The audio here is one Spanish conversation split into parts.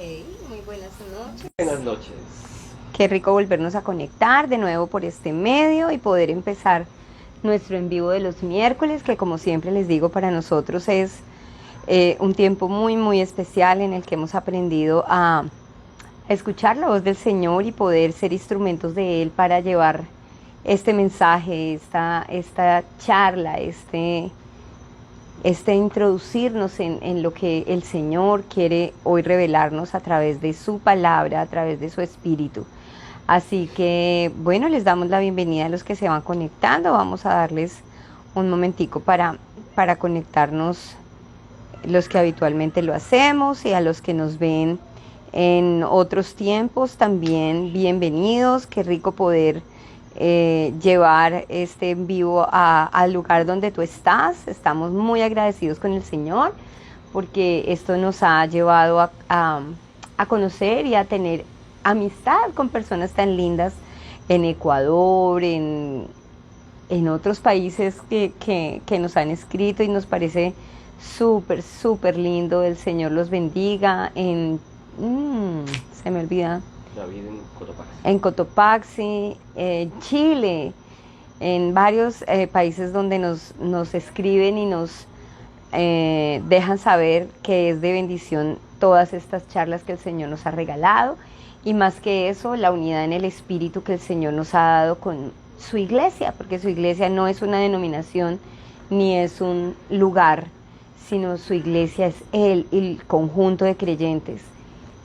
Muy buenas noches. Buenas noches. Qué rico volvernos a conectar de nuevo por este medio y poder empezar nuestro en vivo de los miércoles, que como siempre les digo, para nosotros es un tiempo muy especial en el que hemos aprendido a escuchar la voz del Señor y poder ser instrumentos de Él para llevar este mensaje, esta charla, introducirnos en lo que el Señor quiere hoy revelarnos a través de su palabra, a través de su espíritu. Así que, bueno, les damos la bienvenida a los que se van conectando. Vamos a darles un momentico para conectarnos los que habitualmente lo hacemos, y a los que nos ven en otros tiempos también bienvenidos. Qué rico poder llevar este en vivo al lugar donde tú estás. Estamos muy agradecidos con el Señor porque esto nos ha llevado a conocer y a tener amistad con personas tan lindas en Ecuador, en otros países que nos han escrito, y nos parece súper lindo. El Señor los bendiga. Se me olvida. David en Cotopaxi. En Cotopaxi, Chile, en varios países donde nos escriben y nos dejan saber que es de bendición todas estas charlas que el Señor nos ha regalado, y más que eso, la unidad en el Espíritu que el Señor nos ha dado con su iglesia, porque su iglesia no es una denominación ni es un lugar, sino su iglesia es Él y el conjunto de creyentes.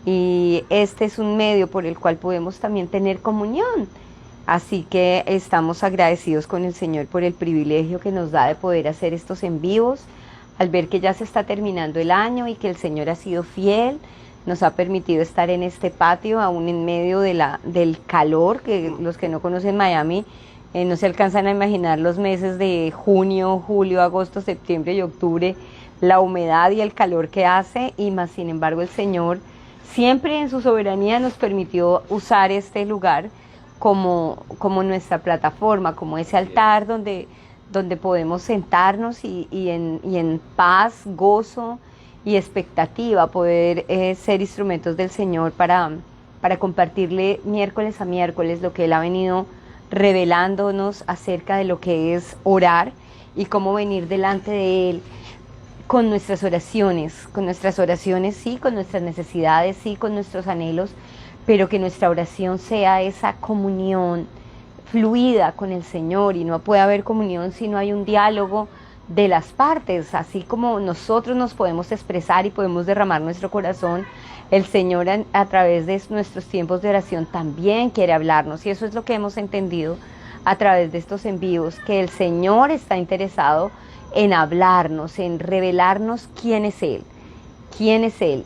Y este es un medio por el cual podemos también tener comunión. Así que estamos agradecidos con el Señor por el privilegio que nos da de poder hacer estos en vivos, al ver que ya se está terminando el año y que el Señor ha sido fiel. Nos ha permitido estar en este patio, aún en medio del calor, que los que no conocen Miami no se alcanzan a imaginar los meses de junio, julio, agosto, septiembre y octubre, la humedad y el calor que hace, y más sin embargo el Señor siempre en su soberanía nos permitió usar este lugar como nuestra plataforma, como ese altar donde podemos sentarnos y en paz, gozo y expectativa poder ser instrumentos del Señor para compartirle miércoles a miércoles lo que Él ha venido revelándonos acerca de lo que es orar y cómo venir delante de Él con nuestras oraciones, sí, con nuestras necesidades, sí, con nuestros anhelos, pero que nuestra oración sea esa comunión fluida con el Señor. Y no puede haber comunión si no hay un diálogo de las partes. Así como nosotros nos podemos expresar y podemos derramar nuestro corazón, el Señor a través de nuestros tiempos de oración también quiere hablarnos, y eso es lo que hemos entendido a través de estos envíos, que el Señor está interesado en hablarnos, en revelarnos quién es Él,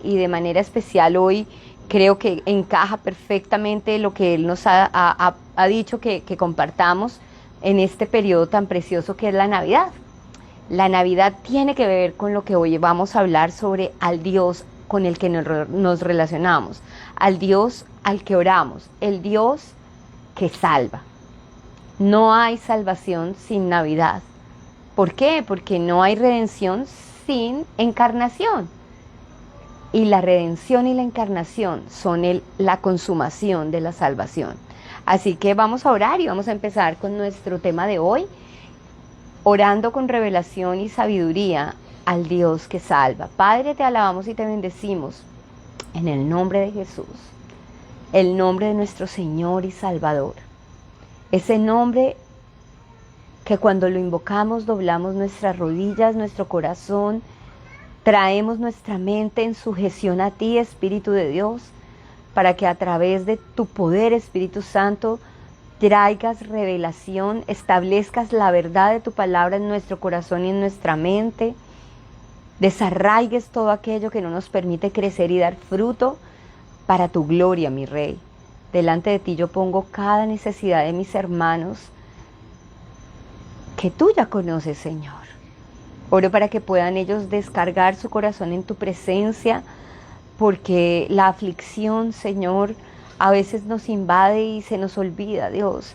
y de manera especial hoy creo que encaja perfectamente lo que Él nos ha dicho que compartamos en este periodo tan precioso que es la Navidad. La Navidad tiene que ver con lo que hoy vamos a hablar sobre al Dios con el que nos relacionamos, al Dios al que oramos, el Dios que salva. No hay salvación sin Navidad. ¿Por qué? Porque no hay redención sin encarnación. Y la redención y la encarnación son la consumación de la salvación. Así que vamos a orar y vamos a empezar con nuestro tema de hoy, orando con revelación y sabiduría al Dios que salva. Padre, te alabamos y te bendecimos en el nombre de Jesús, el nombre de nuestro Señor y Salvador. Ese nombre que cuando lo invocamos doblamos nuestras rodillas, nuestro corazón, traemos nuestra mente en sujeción a ti, Espíritu de Dios, para que a través de tu poder, Espíritu Santo, traigas revelación, establezcas la verdad de tu palabra en nuestro corazón y en nuestra mente, desarraigues todo aquello que no nos permite crecer y dar fruto para tu gloria, mi Rey. Delante de ti yo pongo cada necesidad de mis hermanos, que tú ya conoces, Señor. Oro para que puedan ellos descargar su corazón en tu presencia, porque la aflicción, Señor, a veces nos invade y se nos olvida, Dios,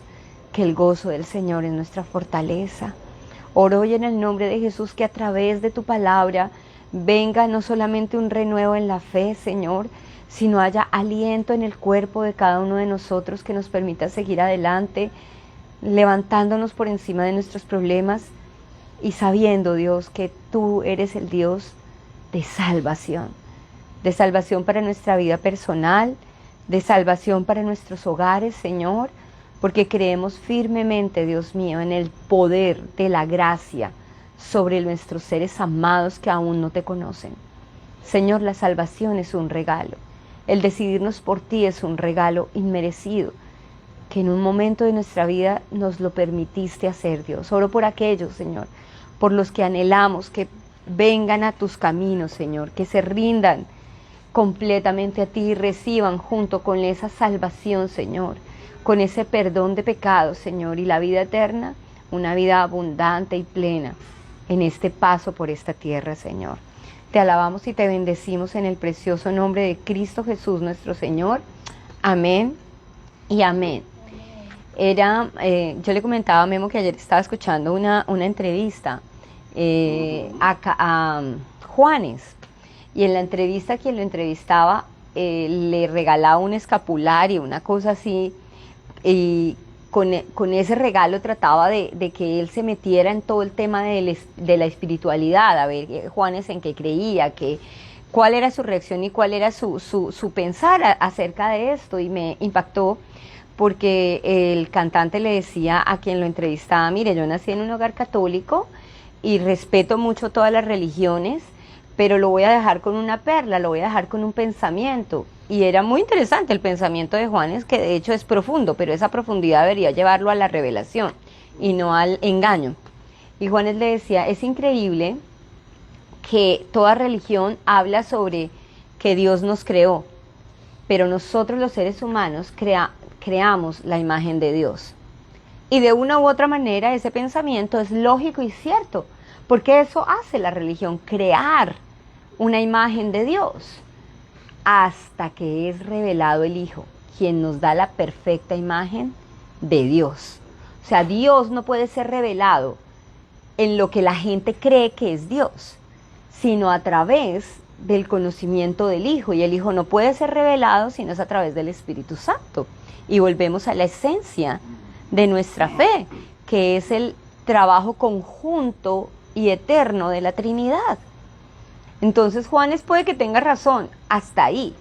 que el gozo del Señor es nuestra fortaleza. Oro hoy en el nombre de Jesús que a través de tu palabra venga no solamente un renuevo en la fe, Señor, sino haya aliento en el cuerpo de cada uno de nosotros que nos permita seguir adelante, levantándonos por encima de nuestros problemas y sabiendo, Dios, que tú eres el Dios de salvación para nuestra vida personal, de salvación para nuestros hogares, Señor, porque creemos firmemente, Dios mío, en el poder de la gracia sobre nuestros seres amados que aún no te conocen. Señor, la salvación es un regalo. El decidirnos por ti es un regalo inmerecido, que en un momento de nuestra vida nos lo permitiste hacer, Dios. Oro por aquellos, Señor, por los que anhelamos que vengan a tus caminos, Señor, que se rindan completamente a ti y reciban junto con esa salvación, Señor, con ese perdón de pecados, Señor, y la vida eterna, una vida abundante y plena en este paso por esta tierra, Señor. Te alabamos y te bendecimos en el precioso nombre de Cristo Jesús, nuestro Señor. Amén y amén. Yo le comentaba a Memo que ayer estaba escuchando una entrevista a Juanes, y en la entrevista quien lo entrevistaba le regalaba un escapulario, una cosa así, y con ese regalo trataba de que él se metiera en todo el tema de la espiritualidad, a ver Juanes en qué creía, cuál era su reacción y cuál era su pensar acerca de esto, y me impactó porque el cantante le decía a quien lo entrevistaba: mire, yo nací en un hogar católico y respeto mucho todas las religiones, pero lo voy a dejar con una perla, lo voy a dejar con un pensamiento. Y era muy interesante el pensamiento de Juanes, que de hecho es profundo, pero esa profundidad debería llevarlo a la revelación y no al engaño. Y Juanes le decía: es increíble que toda religión habla sobre que Dios nos creó, pero nosotros los seres humanos creamos la imagen de Dios. Y de una u otra manera ese pensamiento es lógico y cierto, porque eso hace la religión, crear una imagen de Dios, hasta que es revelado el Hijo, quien nos da la perfecta imagen de Dios. O sea, Dios no puede ser revelado en lo que la gente cree que es Dios, sino a través del conocimiento del Hijo, y el Hijo no puede ser revelado sino es a través del Espíritu Santo. Y volvemos a la esencia de nuestra fe, que es el trabajo conjunto y eterno de la Trinidad. Entonces Juanes puede que tenga razón, hasta ahí.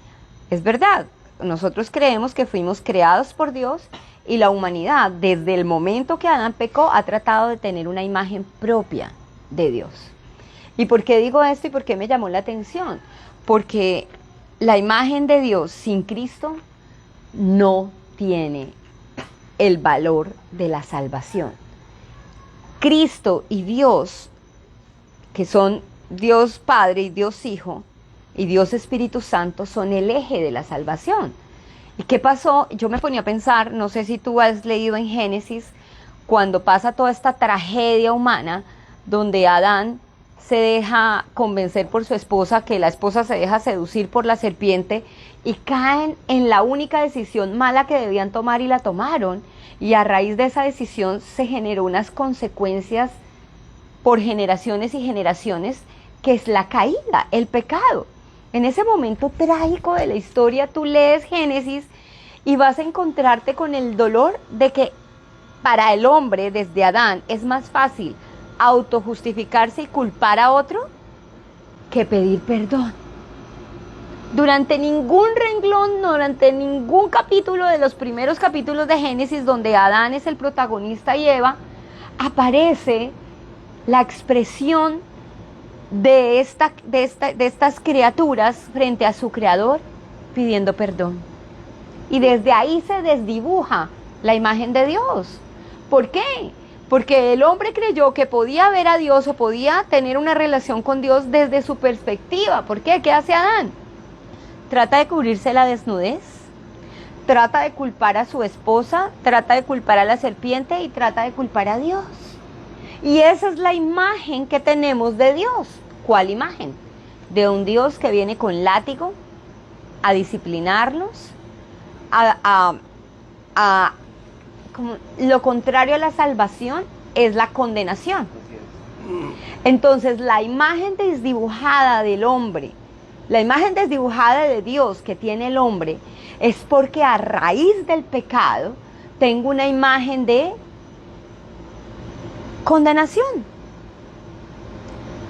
Es verdad, nosotros creemos que fuimos creados por Dios, y la humanidad, desde el momento que Adán pecó, ha tratado de tener una imagen propia de Dios. ¿Y por qué digo esto y por qué me llamó la atención? Porque la imagen de Dios sin Cristo no tiene el valor de la salvación. Cristo y Dios, que son Dios Padre y Dios Hijo y Dios Espíritu Santo, son el eje de la salvación. ¿Y qué pasó? Yo me ponía a pensar, no sé si tú has leído en Génesis, cuando pasa toda esta tragedia humana, donde Adán se deja convencer por su esposa, que la esposa se deja seducir por la serpiente, y caen en la única decisión mala que debían tomar y la tomaron, y a raíz de esa decisión se generó unas consecuencias por generaciones y generaciones, que es la caída, el pecado. En ese momento trágico de la historia, tú lees Génesis y vas a encontrarte con el dolor de que para el hombre, desde Adán, es más fácil autojustificarse y culpar a otro que pedir perdón. Durante ningún renglón, durante ningún capítulo de los primeros capítulos de Génesis, donde Adán es el protagonista y Eva, aparece la expresión de estas criaturas frente a su creador pidiendo perdón. Y desde ahí se desdibuja la imagen de Dios. ¿Por qué? Porque el hombre creyó que podía ver a Dios o podía tener una relación con Dios desde su perspectiva. ¿Por qué? ¿Qué hace Adán? Trata de cubrirse la desnudez, trata de culpar a su esposa, trata de culpar a la serpiente y trata de culpar a Dios. Y esa es la imagen que tenemos de Dios. ¿Cuál imagen? De un Dios que viene con látigo a disciplinarnos, como lo contrario a la salvación es la condenación. Entonces la imagen desdibujada del hombre La imagen desdibujada de Dios que tiene el hombre es porque a raíz del pecado tengo una imagen de condenación.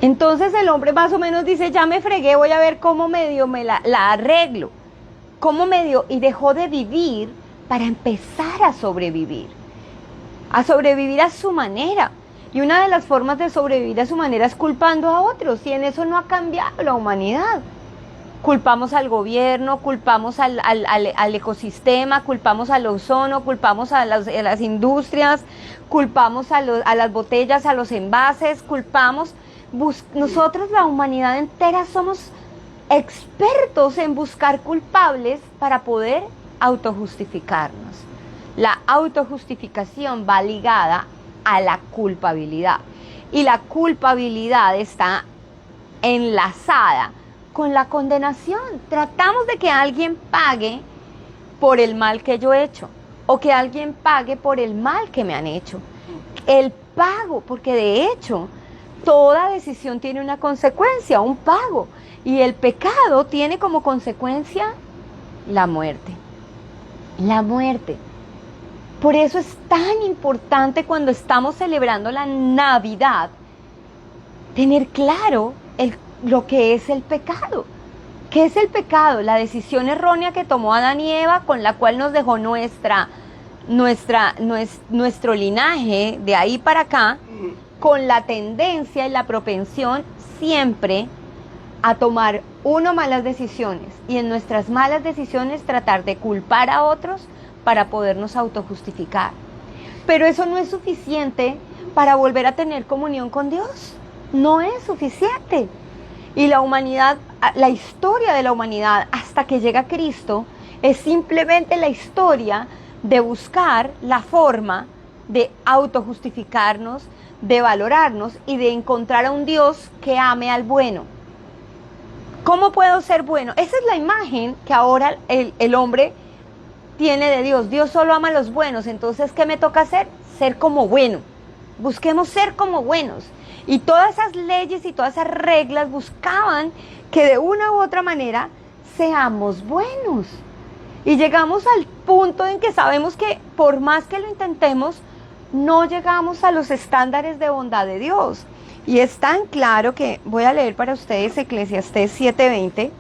Entonces el hombre más o menos dice, ya me fregué, voy a ver cómo medio me la arreglo. Cómo medio, y dejó de vivir para empezar a sobrevivir a su manera. Y una de las formas de sobrevivir a su manera es culpando a otros, y en eso no ha cambiado la humanidad. Culpamos al gobierno, culpamos al ecosistema, culpamos al ozono, culpamos a las industrias, culpamos a las botellas, a los envases, culpamos. Nosotros, la humanidad entera, somos expertos en buscar culpables para poder autojustificarnos. La autojustificación va ligada a la culpabilidad, y la culpabilidad está enlazada con la condenación. Tratamos de que alguien pague por el mal que yo he hecho, o que alguien pague por el mal que me han hecho. El pago, porque de hecho toda decisión tiene una consecuencia, un pago, y el pecado tiene como consecuencia la muerte. La muerte. Por eso es tan importante, cuando estamos celebrando la Navidad, tener claro lo que es el pecado. ¿Qué es el pecado? La decisión errónea que tomó Adán y Eva, con la cual nos dejó nuestro linaje de ahí para acá, con la tendencia y la propensión siempre a tomar malas decisiones, y en nuestras malas decisiones tratar de culpar a otros para podernos autojustificar. Pero eso no es suficiente para volver a tener comunión con Dios. No es suficiente. Y la humanidad, la historia de la humanidad hasta que llega Cristo, es simplemente la historia de buscar la forma de autojustificarnos, de valorarnos y de encontrar a un Dios que ame al bueno. ¿Cómo puedo ser bueno? Esa es la imagen que ahora el hombre tiene de Dios. Dios solo ama a los buenos. Entonces, ¿qué me toca hacer? Ser como bueno. Busquemos ser como buenos. Y todas esas leyes y todas esas reglas buscaban que de una u otra manera seamos buenos. Y llegamos al punto en que sabemos que por más que lo intentemos, no llegamos a los estándares de bondad de Dios. Y es tan claro que voy a leer para ustedes Eclesiastés 7:20,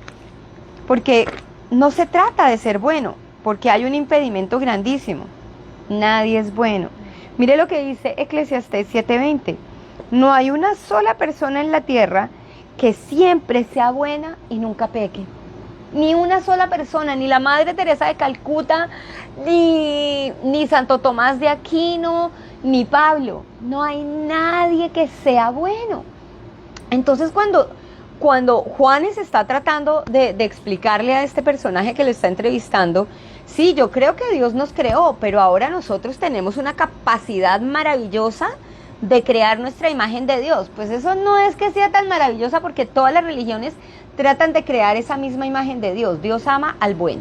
porque no se trata de ser bueno, porque hay un impedimento grandísimo. Nadie es bueno. Mire lo que dice Eclesiastés 7:20. No hay una sola persona en la tierra que siempre sea buena y nunca peque. Ni una sola persona, ni la Madre Teresa de Calcuta, ni Santo Tomás de Aquino, ni Pablo. No hay nadie que sea bueno. Entonces cuando Juanes está tratando de explicarle a este personaje que le está entrevistando, sí, yo creo que Dios nos creó, pero ahora nosotros tenemos una capacidad maravillosa de crear nuestra imagen de Dios. Pues eso no es que sea tan maravillosa, porque todas las religiones tratan de crear esa misma imagen de Dios. Dios ama al bueno.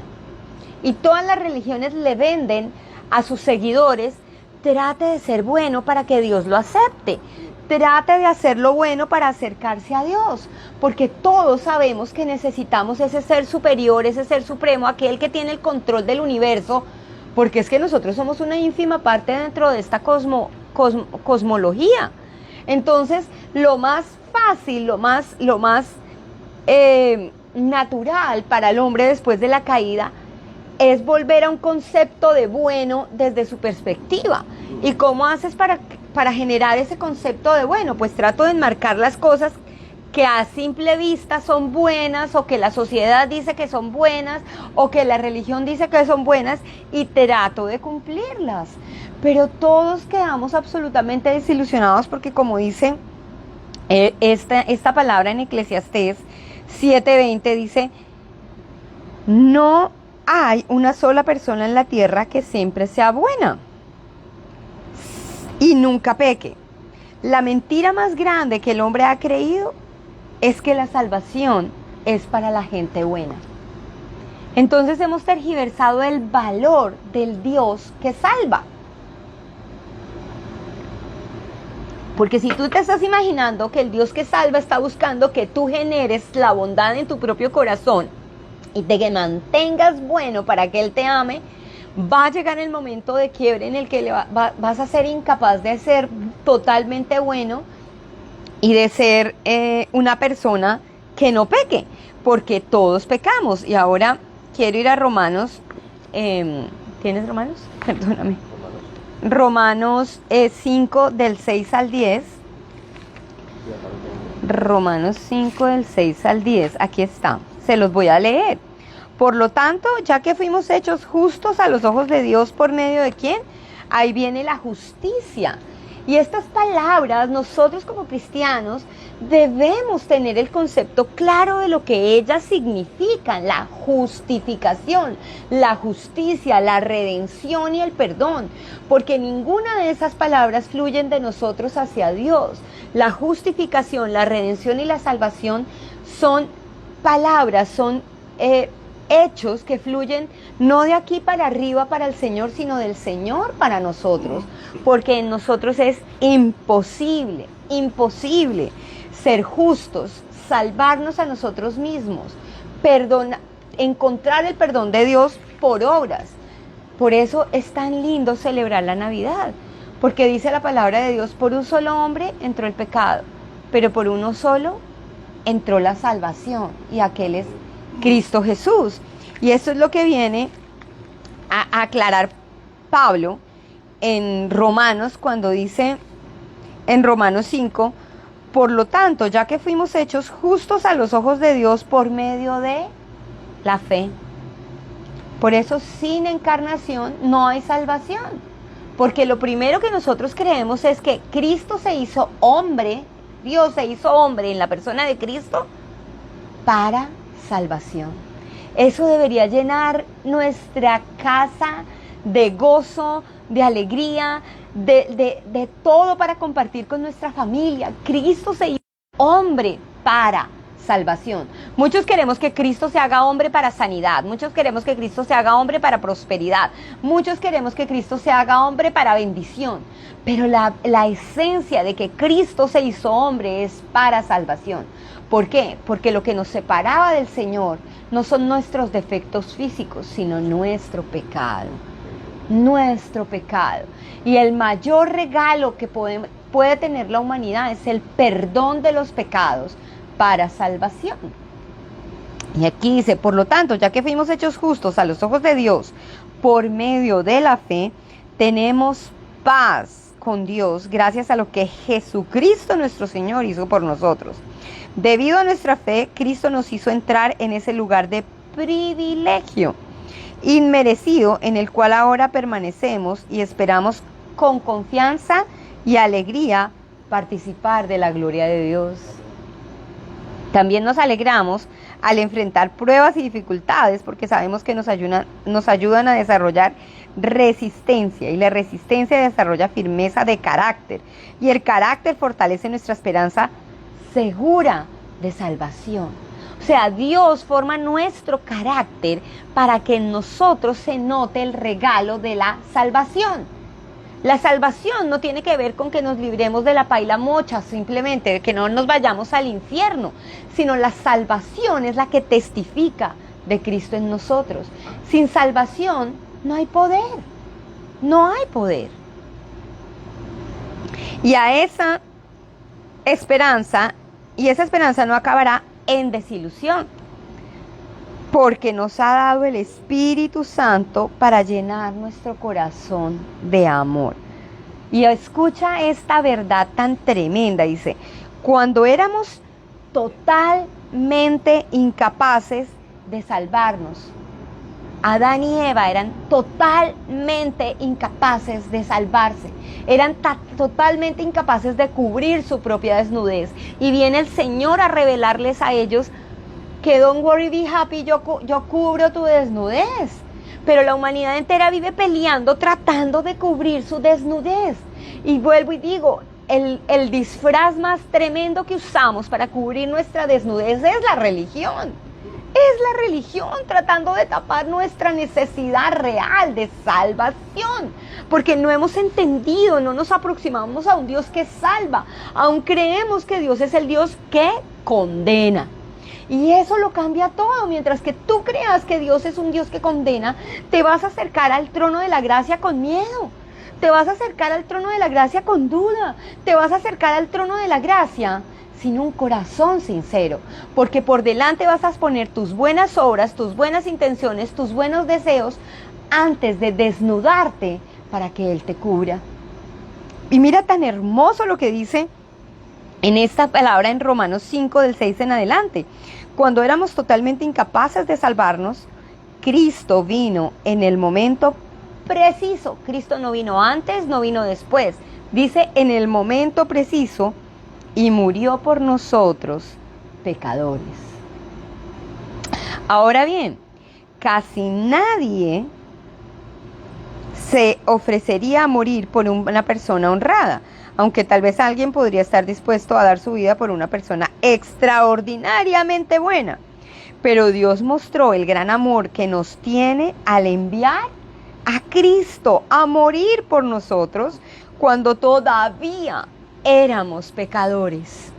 Y todas las religiones le venden a sus seguidores: trate de ser bueno para que Dios lo acepte. Trate de hacer lo bueno para acercarse a Dios, porque todos sabemos que necesitamos ese ser superior, ese ser supremo, aquel que tiene el control del universo, porque es que nosotros somos una ínfima parte dentro de esta cosmología. Entonces, lo más fácil, lo más natural para el hombre después de la caída es volver a un concepto de bueno desde su perspectiva. ¿Y cómo haces para generar ese concepto de bueno? Pues trato de enmarcar las cosas que a simple vista son buenas, o que la sociedad dice que son buenas, o que la religión dice que son buenas, y trato de cumplirlas. Pero todos quedamos absolutamente desilusionados, porque como dice esta palabra en Eclesiastés 7:20, dice: no hay una sola persona en la tierra que siempre sea buena y nunca peque. La mentira más grande que el hombre ha creído es que la salvación es para la gente buena. Entonces hemos tergiversado el valor del Dios que salva. Porque si tú te estás imaginando que el Dios que salva está buscando que tú generes la bondad en tu propio corazón y te mantengas bueno para que Él te ame, va a llegar el momento de quiebre en el que vas a ser incapaz de ser totalmente bueno y de ser una persona que no peque, porque todos pecamos. Y ahora quiero ir a Romanos. ¿Tienes Romanos? Perdóname. Romanos 5 del 6 al 10. Romanos 5 del 6 al 10. Aquí está. Se los voy a leer. Por lo tanto, ya que fuimos hechos justos a los ojos de Dios, ¿por medio de quién? Ahí viene la justicia. Y estas palabras, nosotros como cristianos, debemos tener el concepto claro de lo que ellas significan: la justificación, la justicia, la redención y el perdón, porque ninguna de esas palabras fluyen de nosotros hacia Dios. La justificación, la redención y la salvación son palabras, son hechos que fluyen no de aquí para arriba para el Señor, sino del Señor para nosotros, porque en nosotros es imposible ser justos, salvarnos a nosotros mismos, encontrar el perdón de Dios por obras. Por eso es tan lindo celebrar la Navidad, porque dice la palabra de Dios: por un solo hombre entró el pecado, pero por uno solo entró la salvación, y aquel es Cristo Jesús. Y esto es lo que viene a aclarar Pablo en Romanos, cuando dice en Romanos 5: por lo tanto, ya que fuimos hechos justos a los ojos de Dios por medio de la fe. Por eso, sin encarnación no hay salvación, porque lo primero que nosotros creemos es que Cristo se hizo hombre, Dios se hizo hombre en la persona de Cristo para salvación. Eso debería llenar nuestra casa de gozo, de alegría, de todo para compartir con nuestra familia. Cristo se hizo hombre para salvación. Muchos queremos que Cristo se haga hombre para sanidad, muchos queremos que Cristo se haga hombre para prosperidad, muchos queremos que Cristo se haga hombre para bendición, pero la esencia de que Cristo se hizo hombre es para salvación. ¿Por qué? Porque lo que nos separaba del Señor no son nuestros defectos físicos, sino nuestro pecado. Nuestro pecado. Y el mayor regalo que puede tener la humanidad es el perdón de los pecados para salvación. Y aquí dice: por lo tanto, ya que fuimos hechos justos a los ojos de Dios por medio de la fe, tenemos paz con Dios gracias a lo que Jesucristo nuestro Señor hizo por nosotros. Debido a nuestra fe, Cristo nos hizo entrar en ese lugar de privilegio inmerecido en el cual ahora permanecemos y esperamos con confianza y alegría participar de la gloria de Dios. También nos alegramos al enfrentar pruebas y dificultades, porque sabemos que nos ayudan a desarrollar resistencia, y la resistencia desarrolla firmeza de carácter, y el carácter fortalece nuestra esperanza segura de salvación. O sea, Dios forma nuestro carácter para que en nosotros se note el regalo de la salvación. La salvación no tiene que ver con que nos libremos de la paila mocha, simplemente que no nos vayamos al infierno, sino la salvación es la que testifica de Cristo en nosotros. Sin salvación no hay poder, no hay poder. Y a esa esperanza no acabará en desilusión, porque nos ha dado el Espíritu Santo para llenar nuestro corazón de amor. Y escucha esta verdad tan tremenda, dice: cuando éramos totalmente incapaces de salvarnos, Adán y Eva eran totalmente incapaces de salvarse, eran totalmente incapaces de cubrir su propia desnudez, y viene el Señor a revelarles a ellos que don't worry, be happy, yo cubro tu desnudez. Pero la humanidad entera vive peleando, tratando de cubrir su desnudez. Y vuelvo y digo, el disfraz más tremendo que usamos para cubrir nuestra desnudez es la religión. Es la religión tratando de tapar nuestra necesidad real de salvación, porque no hemos entendido, no nos aproximamos a un Dios que salva, aún creemos que Dios es el Dios que condena. Y eso lo cambia todo. Mientras que tú creas que Dios es un Dios que condena, te vas a acercar al trono de la gracia con miedo, te vas a acercar al trono de la gracia con duda, te vas a acercar al trono de la gracia sin un corazón sincero, porque por delante vas a poner tus buenas obras, tus buenas intenciones, tus buenos deseos, antes de desnudarte para que Él te cubra. Y mira tan hermoso lo que dice en esta palabra en Romanos 5, del 6 en adelante. Cuando éramos totalmente incapaces de salvarnos, Cristo vino en el momento preciso. Cristo no vino antes, no vino después. Dice en el momento preciso, y murió por nosotros, pecadores. Ahora bien, casi nadie se ofrecería a morir por una persona honrada, aunque tal vez alguien podría estar dispuesto a dar su vida por una persona extraordinariamente buena. Pero Dios mostró el gran amor que nos tiene al enviar a Cristo a morir por nosotros cuando todavía éramos pecadores.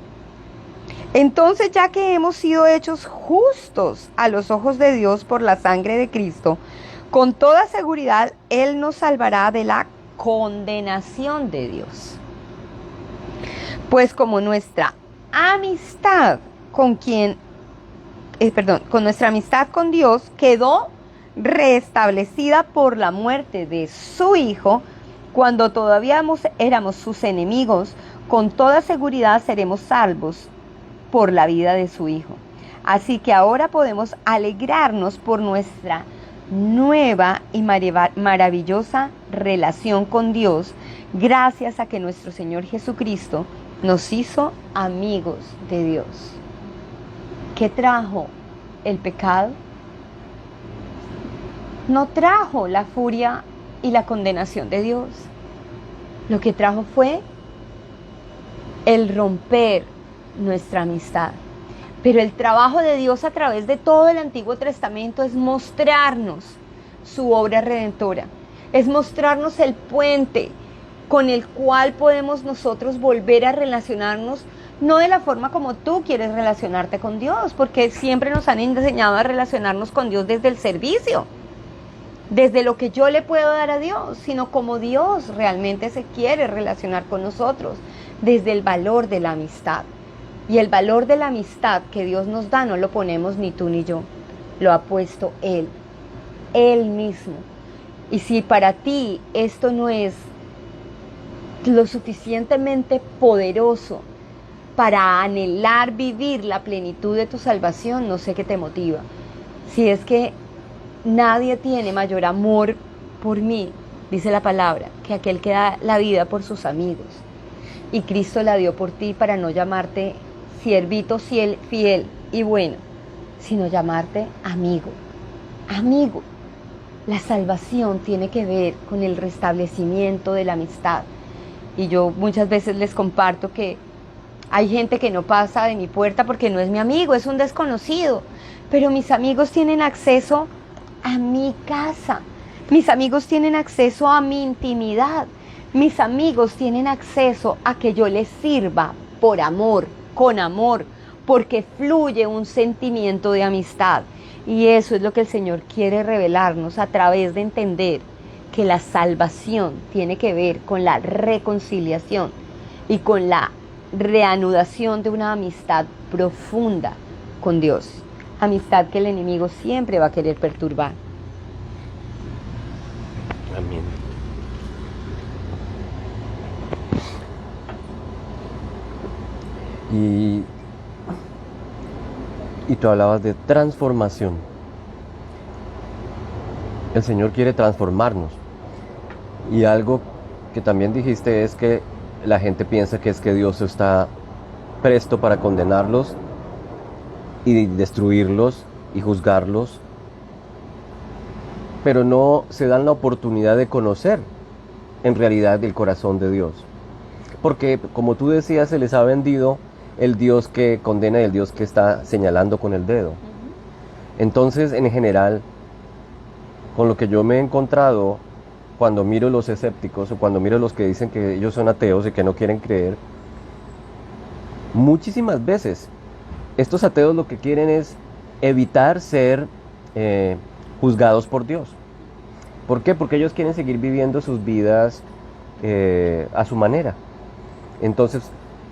Entonces, ya que hemos sido hechos justos a los ojos de Dios por la sangre de Cristo, con toda seguridad Él nos salvará de la condenación de Dios. Pues como nuestra amistad con nuestra amistad con Dios quedó restablecida por la muerte de su Hijo, cuando todavía éramos sus enemigos, con toda seguridad seremos salvos por la vida de su Hijo. Así que ahora podemos alegrarnos por nuestra nueva y maravillosa relación con Dios, gracias a que nuestro Señor Jesucristo nos hizo amigos de Dios. ¿Qué trajo el pecado? No trajo la furia y la condenación de Dios. Lo que trajo fue el romper nuestra amistad. Pero el trabajo de Dios a través de todo el Antiguo Testamento es mostrarnos su obra redentora, es mostrarnos el puente con el cual podemos nosotros volver a relacionarnos, no de la forma como tú quieres relacionarte con Dios, porque siempre nos han enseñado a relacionarnos con Dios desde el servicio, desde lo que yo le puedo dar a Dios, sino como Dios realmente se quiere relacionar con nosotros, desde el valor de la amistad. Y el valor de la amistad que Dios nos da no lo ponemos ni tú ni yo, lo ha puesto Él mismo. Y si para ti esto no es lo suficientemente poderoso para anhelar vivir la plenitud de tu salvación, no sé qué te motiva. Si es que nadie tiene mayor amor por mí, dice la palabra, que aquel que da la vida por sus amigos. Y Cristo la dio por ti para no llamarte siervito fiel y bueno, sino llamarte amigo. Amigo. La salvación tiene que ver con el restablecimiento de la amistad. Y yo muchas veces les comparto que hay gente que no pasa de mi puerta porque no es mi amigo, es un desconocido. Pero mis amigos tienen acceso a mi casa. Mis amigos tienen acceso a mi intimidad. Mis amigos tienen acceso a que yo les sirva por amor, con amor, porque fluye un sentimiento de amistad. Y eso es lo que el Señor quiere revelarnos a través de entender que la salvación tiene que ver con la reconciliación y con la reanudación de una amistad profunda con Dios. Amistad que el enemigo siempre va a querer perturbar. Amén. Y tú hablabas de transformación. El Señor quiere transformarnos. Y algo que también dijiste es que la gente piensa que es que Dios está presto para condenarlos y destruirlos y juzgarlos, pero no se dan la oportunidad de conocer en realidad el corazón de Dios. Porque, como tú decías, se les ha vendido el Dios que condena y el Dios que está señalando con el dedo. Entonces, en general, con lo que yo me he encontrado cuando miro los escépticos o cuando miro los que dicen que ellos son ateos y que no quieren creer, muchísimas veces estos ateos lo que quieren es evitar ser juzgados por Dios. ¿Por qué? Porque ellos quieren seguir viviendo sus vidas a su manera. Entonces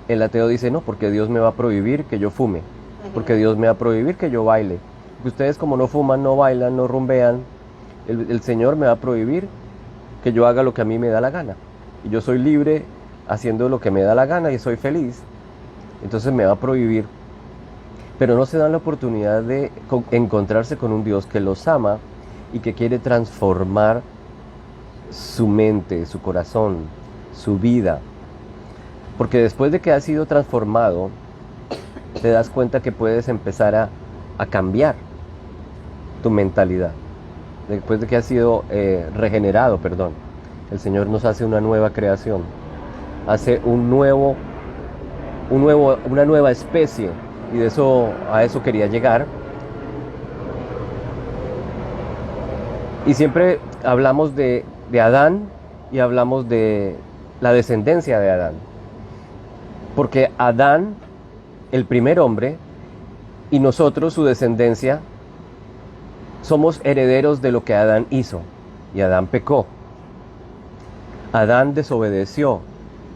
el ateo dice, no, porque Dios me va a prohibir que yo fume, porque Dios me va a prohibir que yo baile. Porque ustedes como no fuman, no bailan, no rumbean, el Señor me va a prohibir que yo haga lo que a mí me da la gana. Y yo soy libre haciendo lo que me da la gana y soy feliz. Entonces me va a prohibir. Pero no se dan la oportunidad de encontrarse con un Dios que los ama y que quiere transformar su mente, su corazón, su vida. Porque después de que has sido transformado, te das cuenta que puedes empezar a cambiar tu mentalidad. Después de que has sido regenerado, perdón, el Señor nos hace una nueva creación, hace una nueva especie, y a eso quería llegar. Y siempre hablamos de Adán y hablamos de la descendencia de Adán, porque Adán, el primer hombre, y nosotros, su descendencia, somos herederos de lo que Adán hizo, y Adán pecó. Adán desobedeció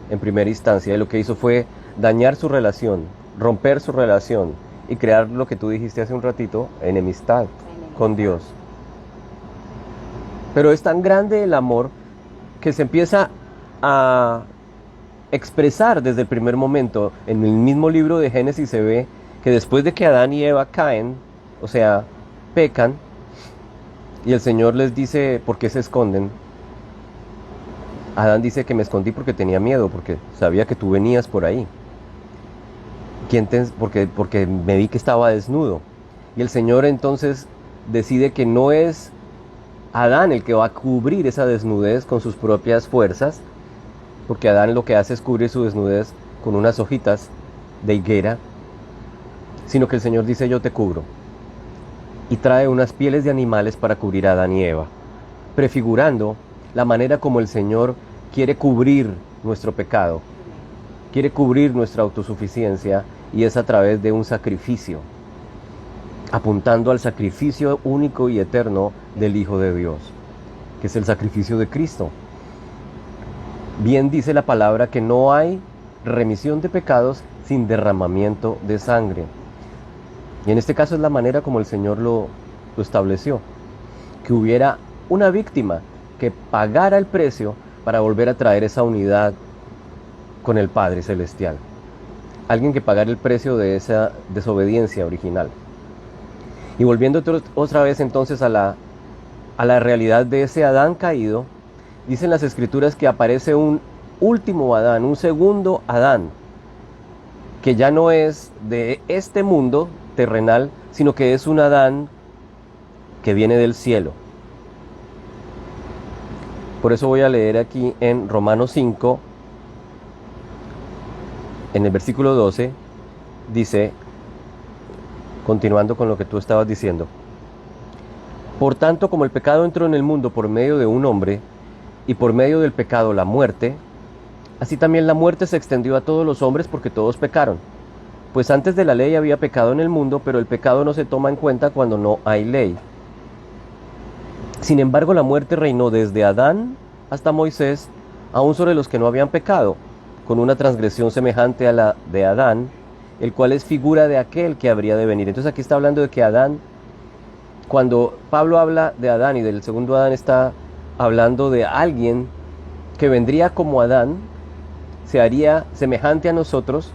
en primera instancia, y lo que hizo fue dañar su relación, romper su relación y crear lo que tú dijiste hace un ratito, enemistad con Dios. Pero es tan grande el amor que se empieza a expresar desde el primer momento. En el mismo libro de Génesis se ve que después de que Adán y Eva caen, o sea, pecan, y el Señor les dice, ¿por qué se esconden? Adán dice que me escondí porque tenía miedo, porque sabía que tú venías por ahí. Porque me vi que estaba desnudo. Y el Señor entonces decide que no es Adán el que va a cubrir esa desnudez con sus propias fuerzas, porque Adán lo que hace es cubrir su desnudez con unas hojitas de higuera, sino que el Señor dice, yo te cubro. Y trae unas pieles de animales para cubrir a Adán y Eva, prefigurando la manera como el Señor quiere cubrir nuestro pecado, quiere cubrir nuestra autosuficiencia, y es a través de un sacrificio, apuntando al sacrificio único y eterno del Hijo de Dios, que es el sacrificio de Cristo. Bien dice la palabra que no hay remisión de pecados sin derramamiento de sangre. Y en este caso es la manera como el Señor lo estableció, que hubiera una víctima que pagara el precio para volver a traer esa unidad con el Padre Celestial. Alguien que pagara el precio de esa desobediencia original. Y volviendo otra vez entonces a la realidad de ese Adán caído, dicen las Escrituras que aparece un último Adán, un segundo Adán, que ya no es de este mundo terrenal, sino que es un Adán que viene del cielo. Por eso voy a leer aquí en Romanos 5, en el versículo 12, dice, continuando con lo que tú estabas diciendo, por tanto, como el pecado entró en el mundo por medio de un hombre, y por medio del pecado la muerte, así también la muerte se extendió a todos los hombres porque todos pecaron. Pues antes de la ley había pecado en el mundo, pero el pecado no se toma en cuenta cuando no hay ley. Sin embargo, la muerte reinó desde Adán hasta Moisés, aún sobre los que no habían pecado, con una transgresión semejante a la de Adán, el cual es figura de aquel que habría de venir. Entonces aquí está hablando de que Adán, cuando Pablo habla de Adán y del segundo Adán, está hablando de alguien que vendría como Adán, se haría semejante a nosotros,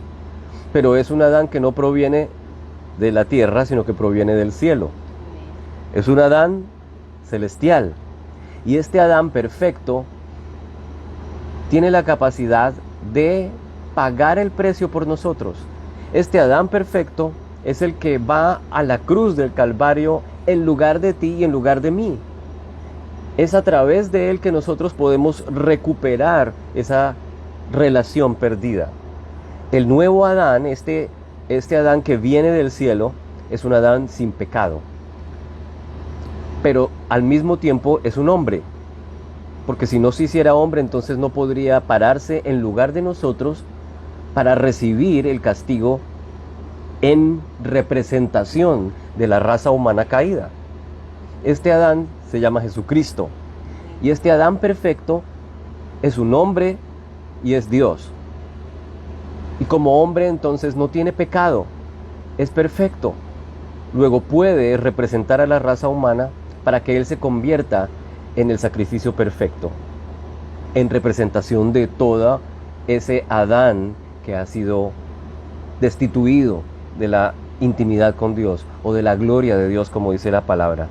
pero es un Adán que no proviene de la tierra, sino que proviene del cielo. Es un Adán celestial. Y este Adán perfecto tiene la capacidad de pagar el precio por nosotros. Este Adán perfecto es el que va a la cruz del Calvario en lugar de ti y en lugar de mí. Es a través de él que nosotros podemos recuperar esa relación perdida. El nuevo Adán, este Adán que viene del cielo, es un Adán sin pecado. pero al mismo tiempo es un hombre, porque si no se hiciera hombre, entonces no podría pararse en lugar de nosotros para recibir el castigo en representación de la raza humana caída. Este Adán se llama Jesucristo, y este Adán perfecto es un hombre y es Dios. Y como hombre entonces no tiene pecado, es perfecto. Luego puede representar a la raza humana para que Él se convierta en el sacrificio perfecto, en representación de todo ese Adán que ha sido destituido de la intimidad con Dios o de la gloria de Dios, como dice la palabra.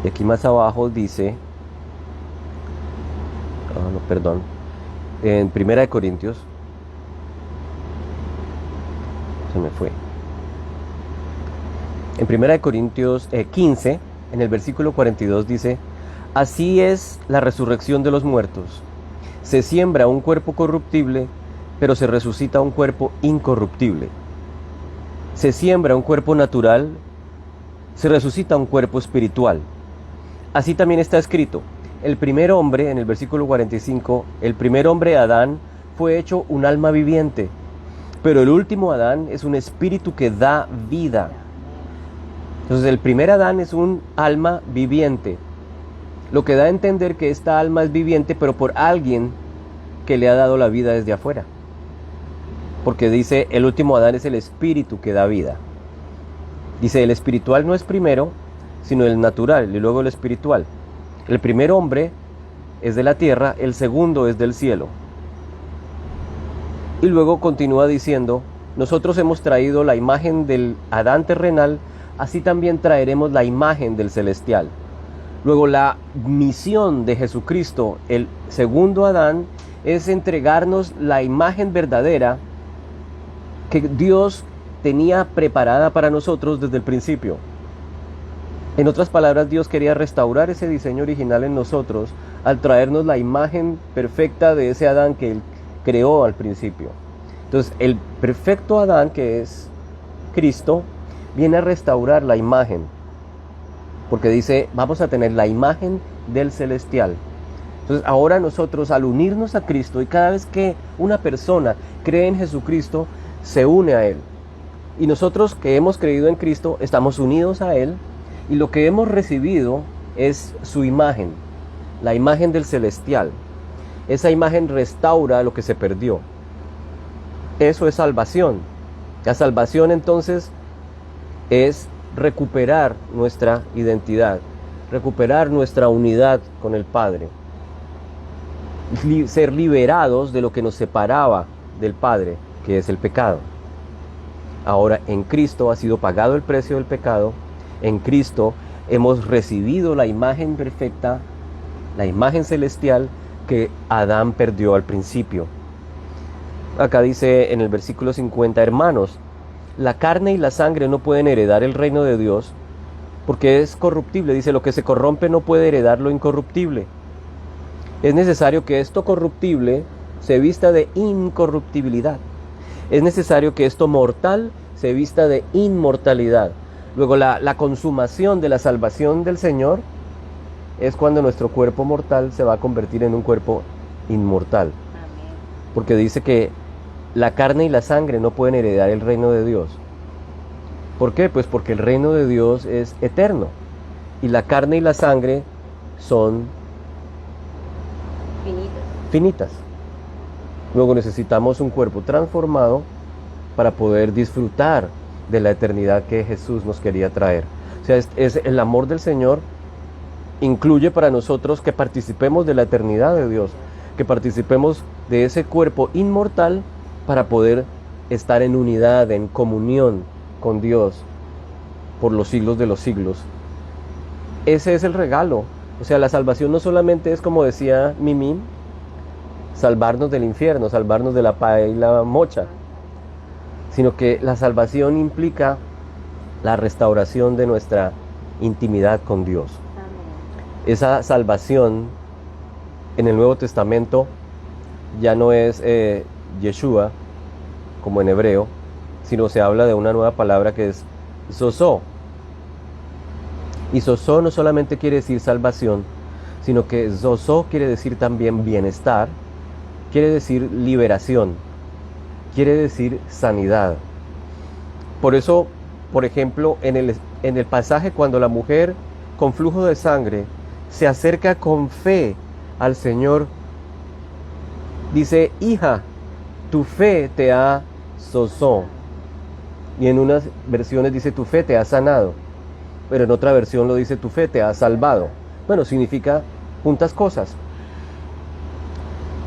Y aquí más abajo dice, en 1 Corintios, se me fue. En 1 Corintios 15, en el versículo 42 dice, así es la resurrección de los muertos. Se siembra un cuerpo corruptible, pero se resucita un cuerpo incorruptible. Se siembra un cuerpo natural, se resucita un cuerpo espiritual. Así también está escrito, el primer hombre, en el versículo 45, el primer hombre Adán fue hecho un alma viviente, pero el último Adán es un espíritu que da vida. Entonces el primer Adán es un alma viviente, lo que da a entender que esta alma es viviente, pero por alguien que le ha dado la vida desde afuera. Porque dice, el último Adán es el espíritu que da vida. Dice, el espiritual no es primero, sino el natural y luego el espiritual. El primer hombre es de la tierra, el segundo es del cielo. Y luego continúa diciendo, nosotros hemos traído la imagen del Adán terrenal, así también traeremos la imagen del celestial. Luego la misión de Jesucristo, el segundo Adán, es entregarnos la imagen verdadera que Dios tenía preparada para nosotros desde el principio. En otras palabras, Dios quería restaurar ese diseño original en nosotros al traernos la imagen perfecta de ese Adán que Él creó al principio. Entonces, el perfecto Adán, que es Cristo, viene a restaurar la imagen, porque dice, vamos a tener la imagen del celestial. Entonces, ahora nosotros, al unirnos a Cristo, y cada vez que una persona cree en Jesucristo, se une a Él. Y nosotros que hemos creído en Cristo, estamos unidos a Él, y lo que hemos recibido es su imagen, la imagen del celestial. Esa imagen restaura lo que se perdió. Eso es salvación. La salvación entonces es recuperar nuestra identidad, recuperar nuestra unidad con el Padre, ser liberados de lo que nos separaba del Padre, que es el pecado. Ahora en Cristo ha sido pagado el precio del pecado. En Cristo hemos recibido la imagen perfecta, la imagen celestial que Adán perdió al principio. Acá dice en el versículo 50, hermanos, la carne y la sangre no pueden heredar el reino de Dios porque es corruptible. Dice, lo que se corrompe no puede heredar lo incorruptible. Es necesario que esto corruptible se vista de incorruptibilidad. Es necesario que esto mortal se vista de inmortalidad. Luego la consumación de la salvación del Señor es cuando nuestro cuerpo mortal se va a convertir en un cuerpo inmortal. Amén. Porque dice que la carne y la sangre no pueden heredar el reino de Dios. ¿Por qué? Pues porque el reino de Dios es eterno. Y la carne y la sangre son finitas. Luego necesitamos un cuerpo transformado para poder disfrutar de la eternidad que Jesús nos quería traer. O sea, es el amor del Señor incluye para nosotros que participemos de la eternidad de Dios, que participemos de ese cuerpo inmortal para poder estar en unidad, en comunión con Dios por los siglos de los siglos. Ese es el regalo. O sea, la salvación no solamente es, como decía Mimi, salvarnos del infierno, salvarnos de la paja y la mocha, sino que la salvación implica la restauración de nuestra intimidad con Dios. Amén. Esa salvación en el Nuevo Testamento ya no es Yeshua, como en hebreo, sino se habla de una nueva palabra que es Sosó. Y sozo no solamente quiere decir salvación, sino que zozo quiere decir también bienestar, quiere decir liberación, quiere decir sanidad. Por eso, por ejemplo, en el pasaje cuando la mujer con flujo de sangre se acerca con fe al Señor, dice, hija, tu fe te ha sozó. Y en unas versiones dice, tu fe te ha sanado. Pero en otra versión lo dice, tu fe te ha salvado. Bueno, significa juntas cosas.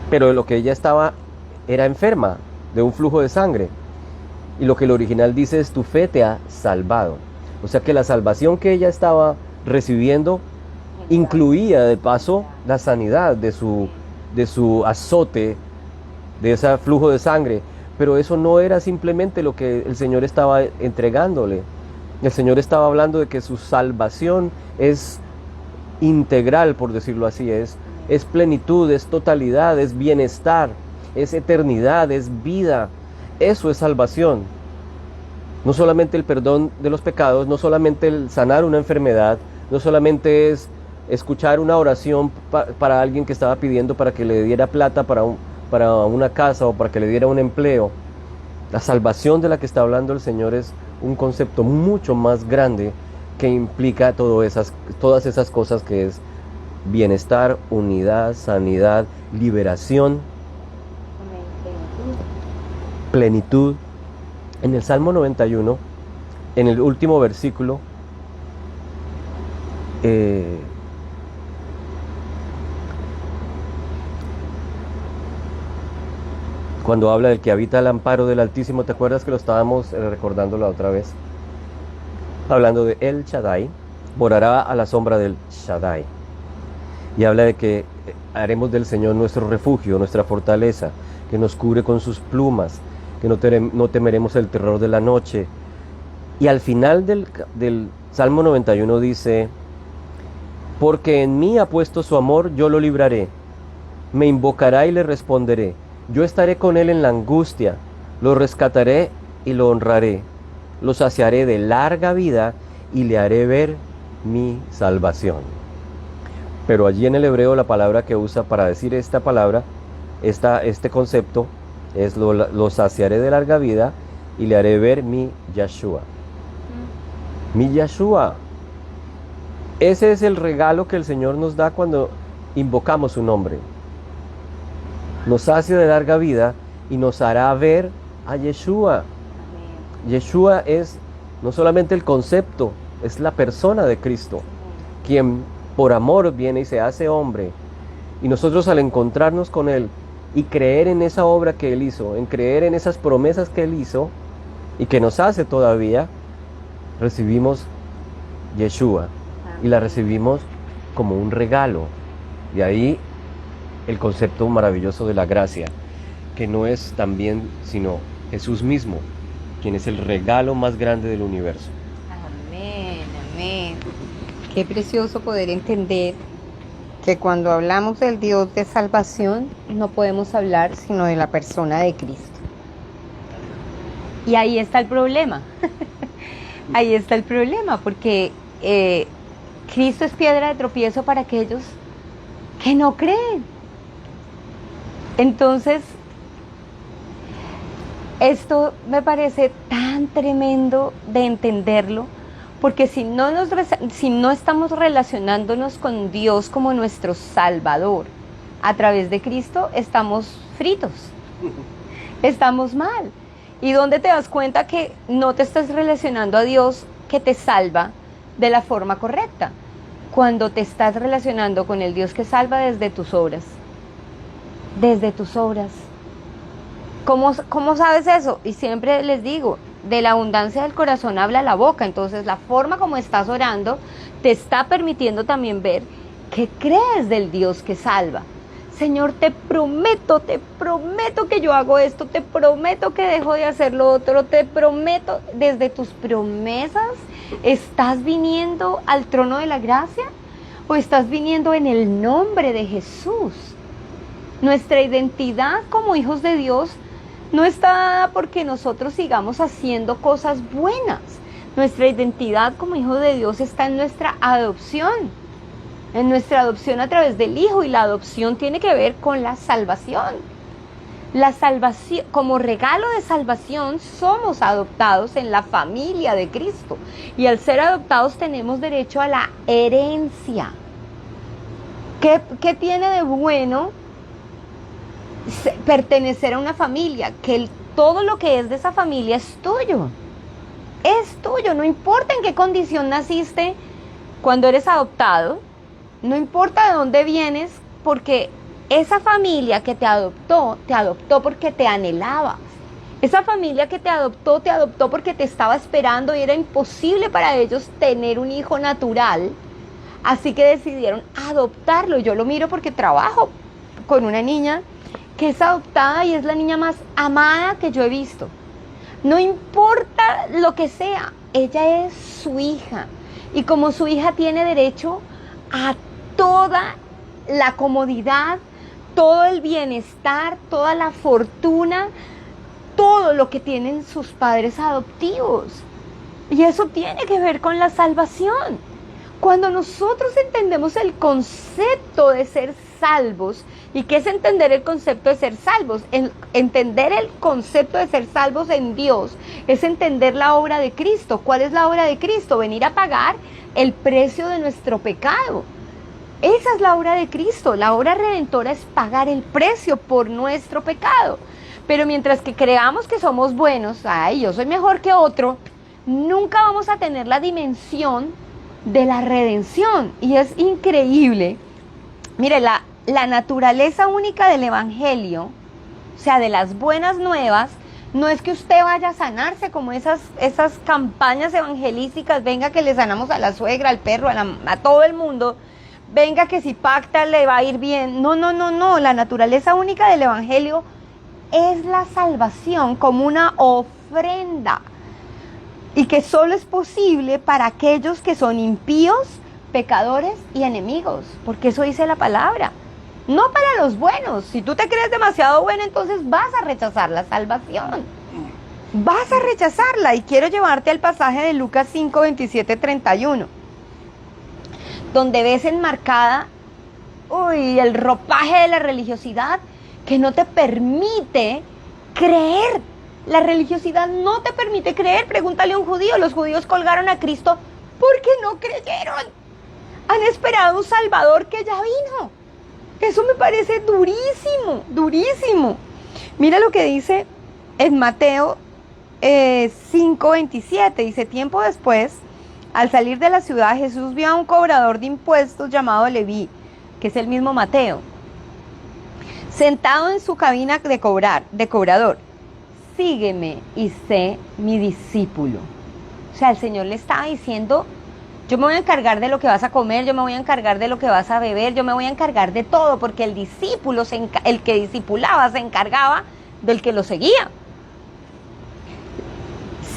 Pero lo que ella estaba era enferma de un flujo de sangre. Y lo que el original dice es, tu fe te ha salvado. O sea que la salvación que ella estaba recibiendo incluía de paso la sanidad de su azote, de ese flujo de sangre. Pero eso no era simplemente lo que el Señor estaba entregándole. El Señor estaba hablando de que su salvación es integral, por decirlo así, es plenitud, es totalidad, es bienestar, es eternidad, es vida. Eso es salvación. No solamente el perdón de los pecados, no solamente el sanar una enfermedad, no solamente es escuchar una oración para alguien que estaba pidiendo para que le diera plata para una casa o para que le diera un empleo. La salvación de la que está hablando el Señor es un concepto mucho más grande que implica todas esas cosas, que es bienestar, unidad, sanidad, liberación, plenitud. En el Salmo 91, en el último versículo, cuando habla del que habita al amparo del Altísimo, ¿te acuerdas que lo estábamos recordando la otra vez? Hablando de El Shaddai, morará a la sombra del Shaddai. Y habla de que haremos del Señor nuestro refugio, nuestra fortaleza, que nos cubre con sus plumas, que no temeremos el terror de la noche. Y al final del Salmo 91 dice, porque en mí ha puesto su amor, yo lo libraré, me invocará y le responderé. Yo estaré con él en la angustia, lo rescataré y lo honraré, lo saciaré de larga vida y le haré ver mi salvación. Pero allí en el hebreo la palabra que usa para decir esta palabra, este concepto, es lo saciaré de larga vida y le haré ver mi Yeshua. Mi Yeshua. Ese es el regalo que el Señor nos da cuando invocamos su nombre. Nos sacia de larga vida y nos hará ver a Yeshua. Yeshua es no solamente el concepto, es la persona de Cristo, quien por amor viene y se hace hombre. Y nosotros al encontrarnos con Él y creer en esa obra que Él hizo, en creer en esas promesas que Él hizo y que nos hace todavía, recibimos Yeshua y la recibimos como un regalo. De ahí el concepto maravilloso de la gracia, que no es también sino Jesús mismo, quien es el regalo más grande del universo. Amén, amén. Qué precioso poder entender que cuando hablamos del Dios de salvación, no podemos hablar sino de la persona de Cristo. Y ahí está el problema. Ahí está el problema, porque Cristo es piedra de tropiezo para aquellos que no creen. Entonces, esto me parece tan tremendo de entenderlo, porque si no estamos relacionándonos con Dios como nuestro Salvador a través de Cristo, estamos fritos, estamos mal. ¿Y dónde te das cuenta que no te estás relacionando a Dios que te salva de la forma correcta? Cuando te estás relacionando con el Dios que salva desde tus obras. Desde tus obras. ¿Cómo sabes eso? Y siempre les digo, de la abundancia del corazón habla la boca. Entonces la forma como estás orando te está permitiendo también ver que crees del Dios que salva. Señor, te prometo que yo hago esto, te prometo que dejo de hacer lo otro, te prometo. Desde tus promesas, ¿estás viniendo al trono de la gracia? ¿O estás viniendo en el nombre de Jesús? Nuestra identidad como hijos de Dios no está dada porque nosotros sigamos haciendo cosas buenas. Nuestra identidad como hijos de Dios está en nuestra adopción. En nuestra adopción a través del Hijo, y la adopción tiene que ver con la salvación. La salvación, como regalo de salvación, somos adoptados en la familia de Cristo. Y al ser adoptados tenemos derecho a la herencia. ¿Qué tiene de bueno pertenecer a una familia? Que todo lo que es de esa familia es tuyo. Es tuyo, no importa en qué condición naciste cuando eres adoptado. No importa de dónde vienes, porque esa familia que te adoptó porque te anhelaba. Esa familia que te adoptó porque te estaba esperando y era imposible para ellos tener un hijo natural. Así que decidieron adoptarlo. Yo lo miro porque trabajo con una niña que es adoptada y es la niña más amada que yo he visto. No importa lo que sea, ella es su hija. Y como su hija tiene derecho a toda la comodidad, todo el bienestar, toda la fortuna, todo lo que tienen sus padres adoptivos. Y eso tiene que ver con la salvación. Cuando nosotros entendemos el concepto de ser salvos, ¿y qué es entender el concepto de ser salvos? Entender el concepto de ser salvos en Dios es entender la obra de Cristo. ¿Cuál es la obra de Cristo? Venir a pagar el precio de nuestro pecado. Esa es la obra de Cristo. La obra redentora es pagar el precio por nuestro pecado. Pero mientras que creamos que somos buenos, ay, yo soy mejor que otro, nunca vamos a tener la dimensión de la redención. Y es increíble. Mire, la naturaleza única del Evangelio, o sea, de las buenas nuevas, no es que usted vaya a sanarse como esas campañas evangelísticas, venga que le sanamos a la suegra, al perro, a todo el mundo, venga que si pacta le va a ir bien. No, la naturaleza única del Evangelio es la salvación como una ofrenda, y que solo es posible para aquellos que son impíos, pecadores y enemigos, porque eso dice la palabra. No para los buenos. Si tú te crees demasiado bueno, entonces vas a rechazar la salvación. Vas a rechazarla. Y quiero llevarte al pasaje de Lucas 5, 27, 31, donde ves enmarcada el ropaje de la religiosidad que no te permite creer. La religiosidad no te permite creer. Pregúntale a un judío. Los judíos colgaron a Cristo porque no creyeron. Han esperado un Salvador que ya vino. Eso me parece durísimo, durísimo. Mira lo que dice en Mateo 5:27. Dice: tiempo después, al salir de la ciudad, Jesús vio a un cobrador de impuestos llamado Leví, que es el mismo Mateo, sentado en su cabina de cobrador. Sígueme y sé mi discípulo. O sea, el Señor le estaba diciendo: yo me voy a encargar de lo que vas a comer, yo me voy a encargar de lo que vas a beber, yo me voy a encargar de todo, porque el discípulo, el que discipulaba, se encargaba del que lo seguía.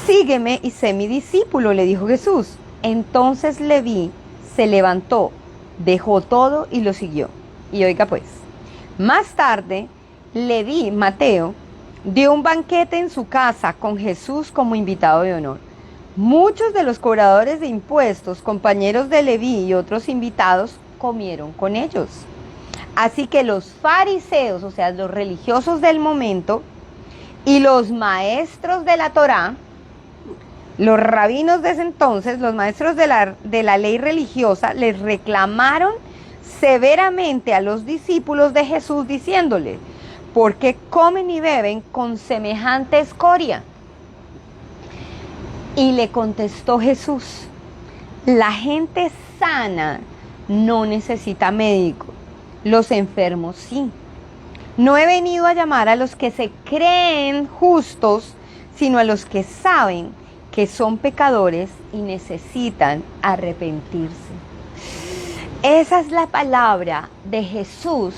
Sígueme y sé mi discípulo, le dijo Jesús. Entonces Leví se levantó, dejó todo y lo siguió. Y oiga pues, más tarde Leví, Mateo, dio un banquete en su casa con Jesús como invitado de honor. Muchos de los cobradores de impuestos, compañeros de Leví y otros invitados, comieron con ellos. Así que los fariseos, o sea, los religiosos del momento, y los maestros de la Torá, los rabinos de ese entonces, los maestros de la ley religiosa, les reclamaron severamente a los discípulos de Jesús, diciéndole: ¿por qué comen y beben con semejante escoria? Y le contestó Jesús: la gente sana no necesita médico, los enfermos sí. No he venido a llamar a los que se creen justos, sino a los que saben que son pecadores y necesitan arrepentirse. Esa es la palabra de Jesús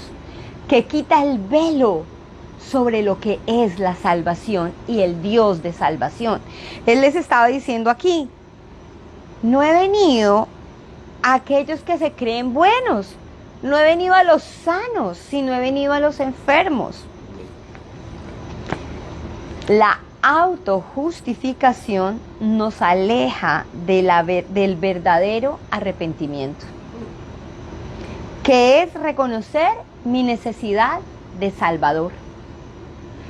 que quita el velo sobre lo que es la salvación y el Dios de salvación. Él les estaba diciendo aquí: no he venido a aquellos que se creen buenos, no he venido a los sanos, sino he venido a los enfermos. La autojustificación nos aleja del verdadero arrepentimiento, que es reconocer mi necesidad de Salvador.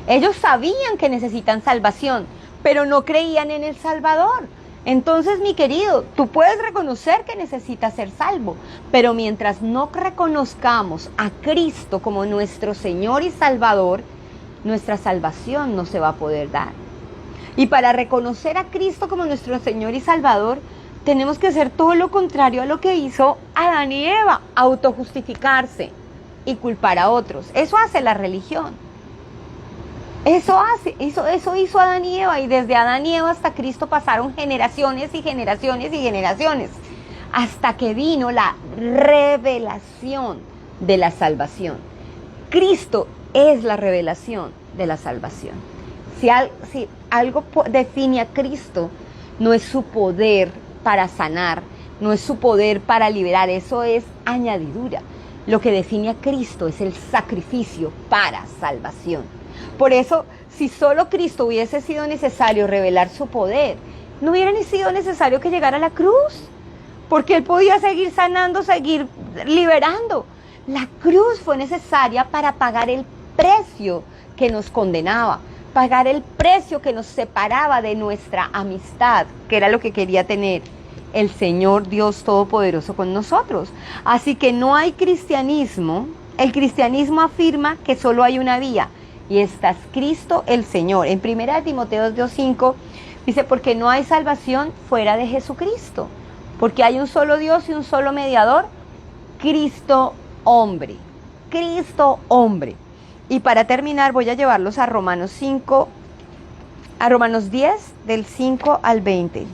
Ellos sabían que necesitan salvación, pero no creían en el Salvador. Entonces, mi querido, tú puedes reconocer que necesitas ser salvo, pero mientras no reconozcamos a Cristo como nuestro Señor y Salvador, nuestra salvación no se va a poder dar. Y para reconocer a Cristo como nuestro Señor y Salvador, tenemos que hacer todo lo contrario a lo que hizo Adán y Eva, autojustificarse y culpar a otros. Eso hace la religión. Eso hizo Adán y Eva, y desde Adán y Eva hasta Cristo pasaron generaciones y generaciones y generaciones, hasta que vino la revelación de la salvación. Cristo es la revelación de la salvación. Si algo define a Cristo, no es su poder para sanar, no es su poder para liberar, eso es añadidura. Lo que define a Cristo es el sacrificio para salvación. Por eso, si solo Cristo hubiese sido necesario revelar su poder, no hubiera ni sido necesario que llegara a la cruz, porque Él podía seguir sanando, seguir liberando. La cruz fue necesaria para pagar el precio que nos condenaba, pagar el precio que nos separaba de nuestra amistad, que era lo que quería tener el Señor Dios Todopoderoso con nosotros. Así que no hay cristianismo. El cristianismo afirma que solo hay una vía, y esta es Cristo el Señor. En 1 Timoteo 2:5 dice, porque no hay salvación fuera de Jesucristo, porque hay un solo Dios y un solo mediador, Cristo hombre. Cristo hombre. Y para terminar voy a llevarlos a Romanos 10, del 5 al 20.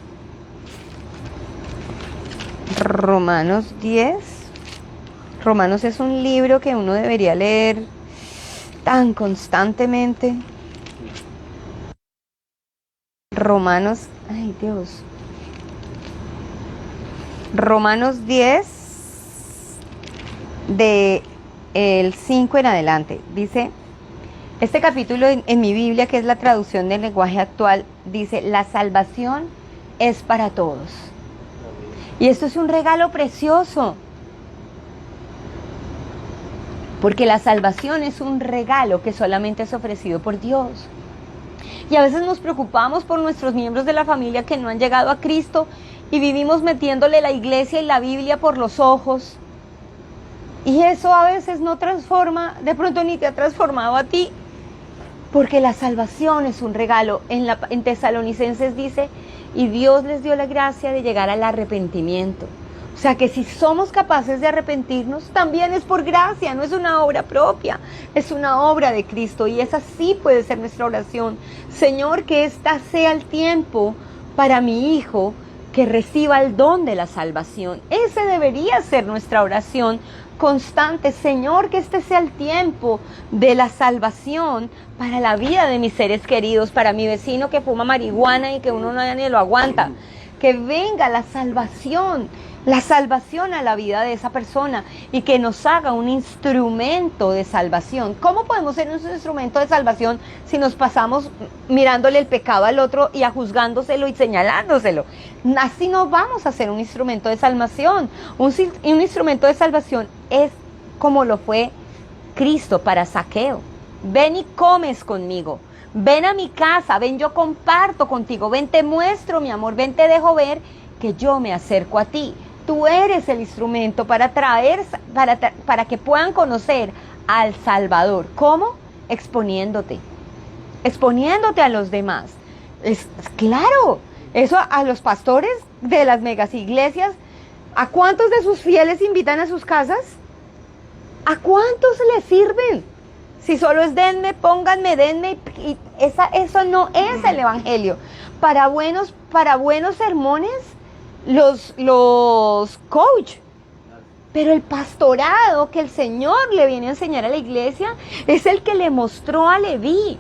Romanos 10. Romanos es un libro que uno debería leer tan constantemente. Romanos, ay Dios. Romanos 10, de el 5 en adelante. Dice, este capítulo en mi Biblia, que es la traducción del lenguaje actual, dice, la salvación es para todos. Y esto es un regalo precioso, porque la salvación es un regalo que solamente es ofrecido por Dios. Y a veces nos preocupamos por nuestros miembros de la familia que no han llegado a Cristo y vivimos metiéndole la iglesia y la Biblia por los ojos. Y eso a veces no transforma, de pronto ni te ha transformado a ti, porque la salvación es un regalo. En Tesalonicenses dice, y Dios les dio la gracia de llegar al arrepentimiento. O sea que si somos capaces de arrepentirnos, también es por gracia, no es una obra propia, es una obra de Cristo. Y esa sí puede ser nuestra oración. Señor, que esta sea el tiempo para mi hijo que reciba el don de la salvación. Ese debería ser nuestra oración constante. Señor, que este sea el tiempo de la salvación para la vida de mis seres queridos, para mi vecino que fuma marihuana y que uno no ni lo aguanta. Que venga la salvación a la vida de esa persona y que nos haga un instrumento de salvación. ¿Cómo podemos ser un instrumento de salvación si nos pasamos mirándole el pecado al otro y ajuzgándoselo y señalándoselo? Así no vamos a ser un instrumento de salvación. Un instrumento de salvación es como lo fue Cristo para Zaqueo. Ven y comes conmigo. Ven a mi casa, ven, yo comparto contigo, ven, te muestro mi amor, ven, te dejo ver que yo me acerco a ti. Tú eres el instrumento para que puedan conocer al Salvador. ¿Cómo? Exponiéndote a los demás. Claro, eso a los pastores de las megas iglesias, ¿a cuántos de sus fieles invitan a sus casas? ¿A cuántos les sirven? Si solo es denme, pónganme, denme, y eso no es el evangelio. Para buenos sermones, los coach, pero el pastorado que el Señor le viene a enseñar a la iglesia es el que le mostró a Leví,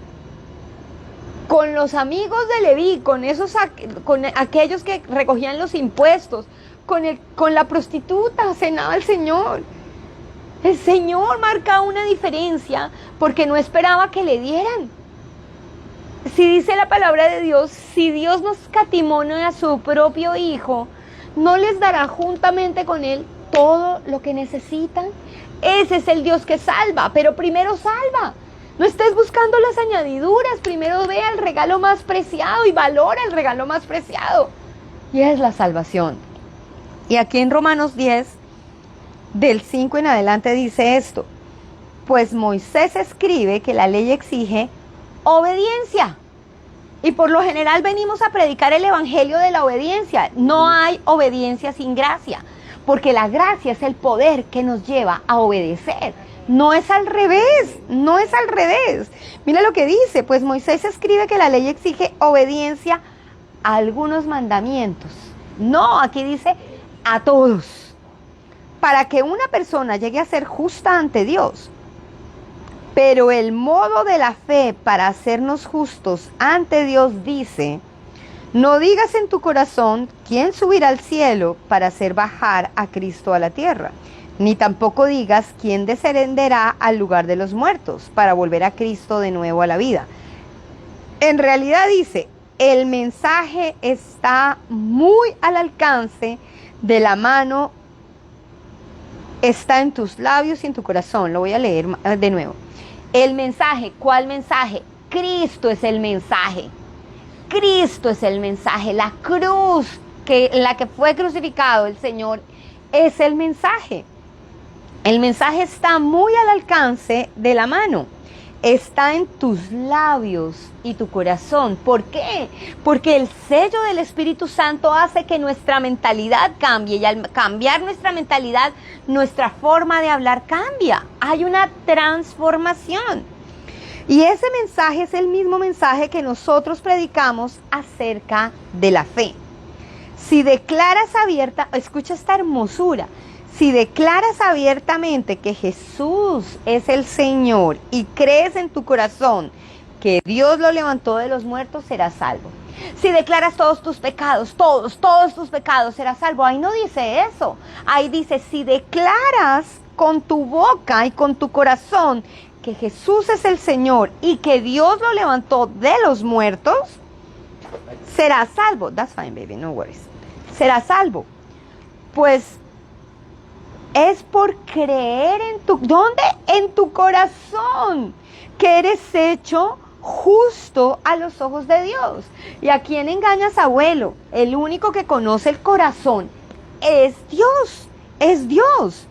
con los amigos de Leví, con aquellos que recogían los impuestos, con la prostituta cenaba el Señor. El Señor marca una diferencia porque no esperaba que le dieran. Si dice la palabra de Dios, si Dios nos catimona a su propio Hijo, ¿no les dará juntamente con Él todo lo que necesitan? Ese es el Dios que salva, pero primero salva. No estés buscando las añadiduras, primero ve el regalo más preciado y valora el regalo más preciado. Y es la salvación. Y aquí en Romanos 10, del 5 en adelante dice esto: pues Moisés escribe que la ley exige obediencia. Y por lo general venimos a predicar el evangelio de la obediencia. No hay obediencia sin gracia, porque la gracia es el poder que nos lleva a obedecer. No es al revés, no es al revés. Mira lo que dice: pues Moisés escribe que la ley exige obediencia a algunos mandamientos. No, aquí dice a todos. Para que una persona llegue a ser justa ante Dios. Pero el modo de la fe para hacernos justos ante Dios dice: no digas en tu corazón quién subirá al cielo para hacer bajar a Cristo a la tierra, ni tampoco digas quién descenderá al lugar de los muertos para volver a Cristo de nuevo a la vida. En realidad dice, el mensaje está muy al alcance de la mano, está en tus labios y en tu corazón. Lo voy a leer de nuevo. El mensaje, ¿cuál mensaje? Cristo es el mensaje. Cristo es el mensaje. La cruz en la que fue crucificado el Señor es el mensaje. El mensaje está muy al alcance de la mano. Está en tus labios y tu corazón. ¿Por qué? Porque el sello del Espíritu Santo hace que nuestra mentalidad cambie, y al cambiar nuestra mentalidad, nuestra forma de hablar cambia. Hay una transformación. Y ese mensaje es el mismo mensaje que nosotros predicamos acerca de la fe. Si declaras abierta, escucha esta hermosura. Si declaras abiertamente que Jesús es el Señor y crees en tu corazón que Dios lo levantó de los muertos, serás salvo. Si declaras todos tus pecados, todos tus pecados, serás salvo. Ahí no dice eso. Ahí dice, si declaras con tu boca y con tu corazón que Jesús es el Señor y que Dios lo levantó de los muertos, serás salvo. That's fine, baby, no worries. Serás salvo. Pues es por creer en tu... ¿Dónde? En tu corazón. Que eres hecho justo a los ojos de Dios. ¿Y a quién engañas, abuelo? El único que conoce el corazón es Dios. Es Dios.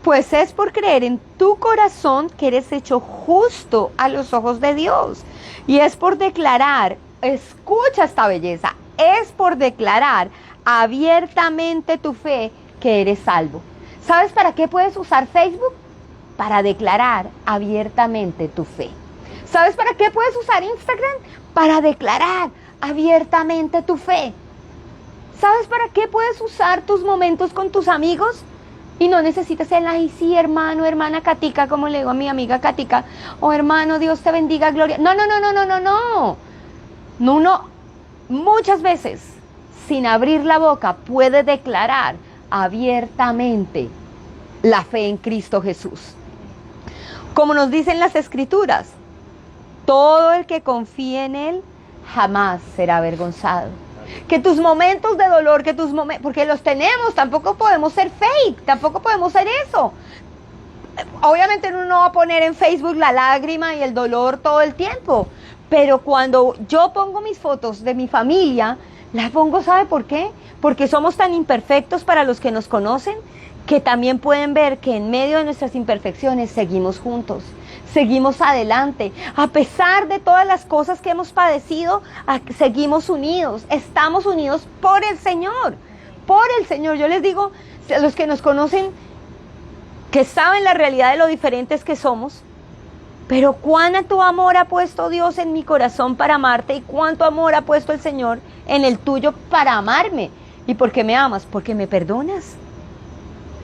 Pues es por creer en tu corazón que eres hecho justo a los ojos de Dios. Y es por declarar, escucha esta belleza, es por declarar abiertamente tu fe que eres salvo. ¿Sabes para qué puedes usar Facebook? Para declarar abiertamente tu fe. ¿Sabes para qué puedes usar Instagram? Para declarar abiertamente tu fe. ¿Sabes para qué puedes usar tus momentos con tus amigos? Y no necesitas el, ay, sí, hermano, hermana Katica, como le digo a mi amiga Katica, o hermano, Dios te bendiga, gloria. No. Uno muchas veces, sin abrir la boca, puede declarar abiertamente la fe en Cristo Jesús. Como nos dicen las Escrituras, todo el que confíe en Él jamás será avergonzado. Que tus momentos de dolor, porque los tenemos, tampoco podemos ser fake, tampoco podemos ser eso. Obviamente uno no va a poner en Facebook la lágrima y el dolor todo el tiempo, pero cuando yo pongo mis fotos de mi familia, las pongo, ¿sabe por qué? Porque somos tan imperfectos para los que nos conocen, que también pueden ver que en medio de nuestras imperfecciones seguimos juntos, seguimos adelante. A pesar de todas las cosas que hemos padecido, seguimos unidos, estamos unidos por el Señor, por el Señor. Yo les digo, a los que nos conocen, que saben la realidad de lo diferentes que somos, pero cuánto amor ha puesto Dios en mi corazón para amarte, y cuánto amor ha puesto el Señor en el tuyo para amarme. ¿Y por qué me amas? Porque me perdonas.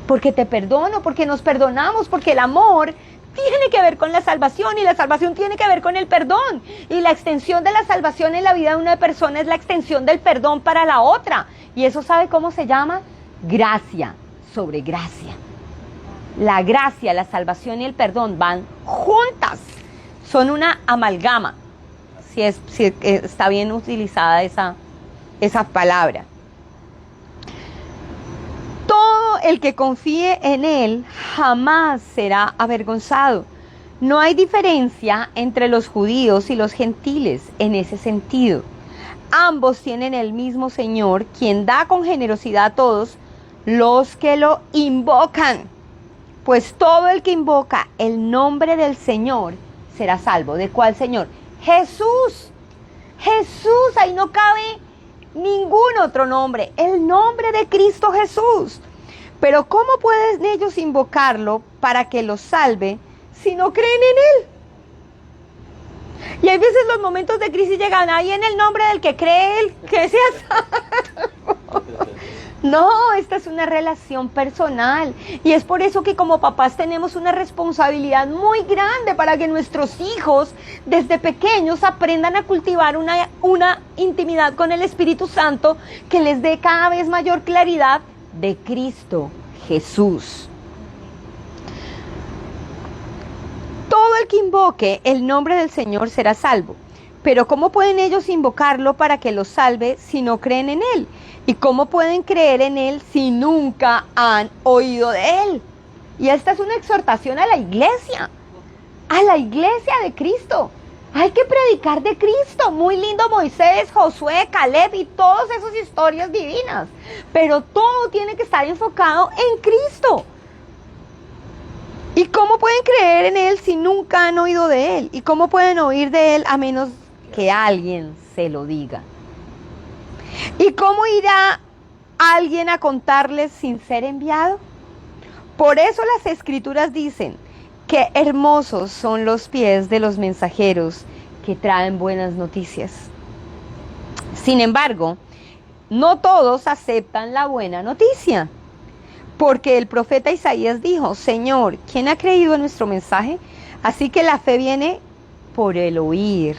Porque te perdono, porque nos perdonamos, porque el amor tiene que ver con la salvación, y la salvación tiene que ver con el perdón. Y la extensión de la salvación en la vida de una persona es la extensión del perdón para la otra. Y eso, ¿sabe cómo se llama? Gracia sobre gracia. La gracia, la salvación y el perdón van juntas. Son una amalgama. si está bien utilizada esa palabra. Todo el que confíe en Él jamás será avergonzado. No hay diferencia entre los judíos y los gentiles en ese sentido. Ambos tienen el mismo Señor, quien da con generosidad a todos los que lo invocan. Pues todo el que invoca el nombre del Señor será salvo. ¿De cuál Señor? Jesús. Jesús, ahí no cabe ningún otro nombre. El nombre de Cristo Jesús. Pero ¿cómo pueden ellos invocarlo para que los salve si no creen en Él? Y hay veces los momentos de crisis llegan ahí en el nombre del que cree Él, que sea salvo. No, esta es una relación personal. Y es por eso que como papás tenemos una responsabilidad muy grande para que nuestros hijos desde pequeños aprendan a cultivar una intimidad con el Espíritu Santo que les dé cada vez mayor claridad de Cristo Jesús. Todo el que invoque el nombre del Señor será salvo. Pero ¿cómo pueden ellos invocarlo para que los salve si no creen en Él? ¿Y cómo pueden creer en Él si nunca han oído de Él? Y esta es una exhortación a la iglesia de Cristo. Hay que predicar de Cristo. Muy lindo Moisés, Josué, Caleb y todas esas historias divinas. Pero todo tiene que estar enfocado en Cristo. ¿Y cómo pueden creer en Él si nunca han oído de Él? ¿Y cómo pueden oír de Él a menos que alguien se lo diga? ¿Y cómo irá alguien a contarles sin ser enviado? Por eso las Escrituras dicen que hermosos son los pies de los mensajeros que traen buenas noticias. Sin embargo, no todos aceptan la buena noticia. Porque el profeta Isaías dijo: Señor, ¿quién ha creído en nuestro mensaje? Así que la fe viene por el oír.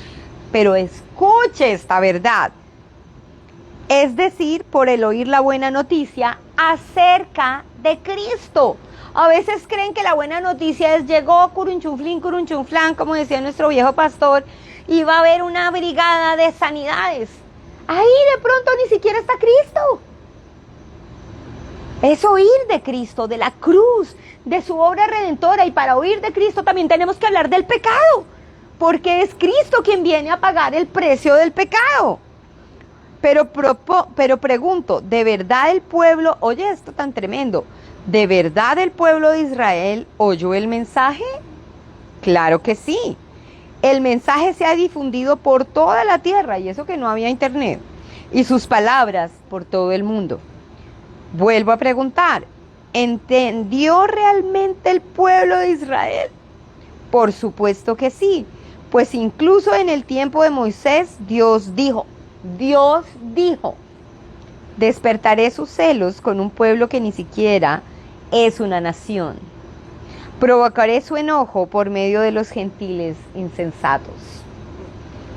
Pero escuche esta verdad. Es decir, por el oír la buena noticia acerca de Cristo. A veces creen que la buena noticia es: llegó curunchunflán, como decía nuestro viejo pastor, y va a haber una brigada de sanidades. Ahí de pronto ni siquiera está Cristo. Es oír de Cristo, de la cruz, de su obra redentora. Y para oír de Cristo también tenemos que hablar del pecado, porque es Cristo quien viene a pagar el precio del pecado. Pero pregunto, ¿de verdad el pueblo, oye esto tan tremendo, ¿de verdad el pueblo de Israel oyó el mensaje? Claro que sí. El mensaje se ha difundido por toda la tierra, y eso que no había internet, y sus palabras por todo el mundo. Vuelvo a preguntar, ¿entendió realmente el pueblo de Israel? Por supuesto que sí, pues incluso en el tiempo de Moisés, Dios dijo, despertaré sus celos con un pueblo que ni siquiera es una nación. Provocaré su enojo por medio de los gentiles insensatos.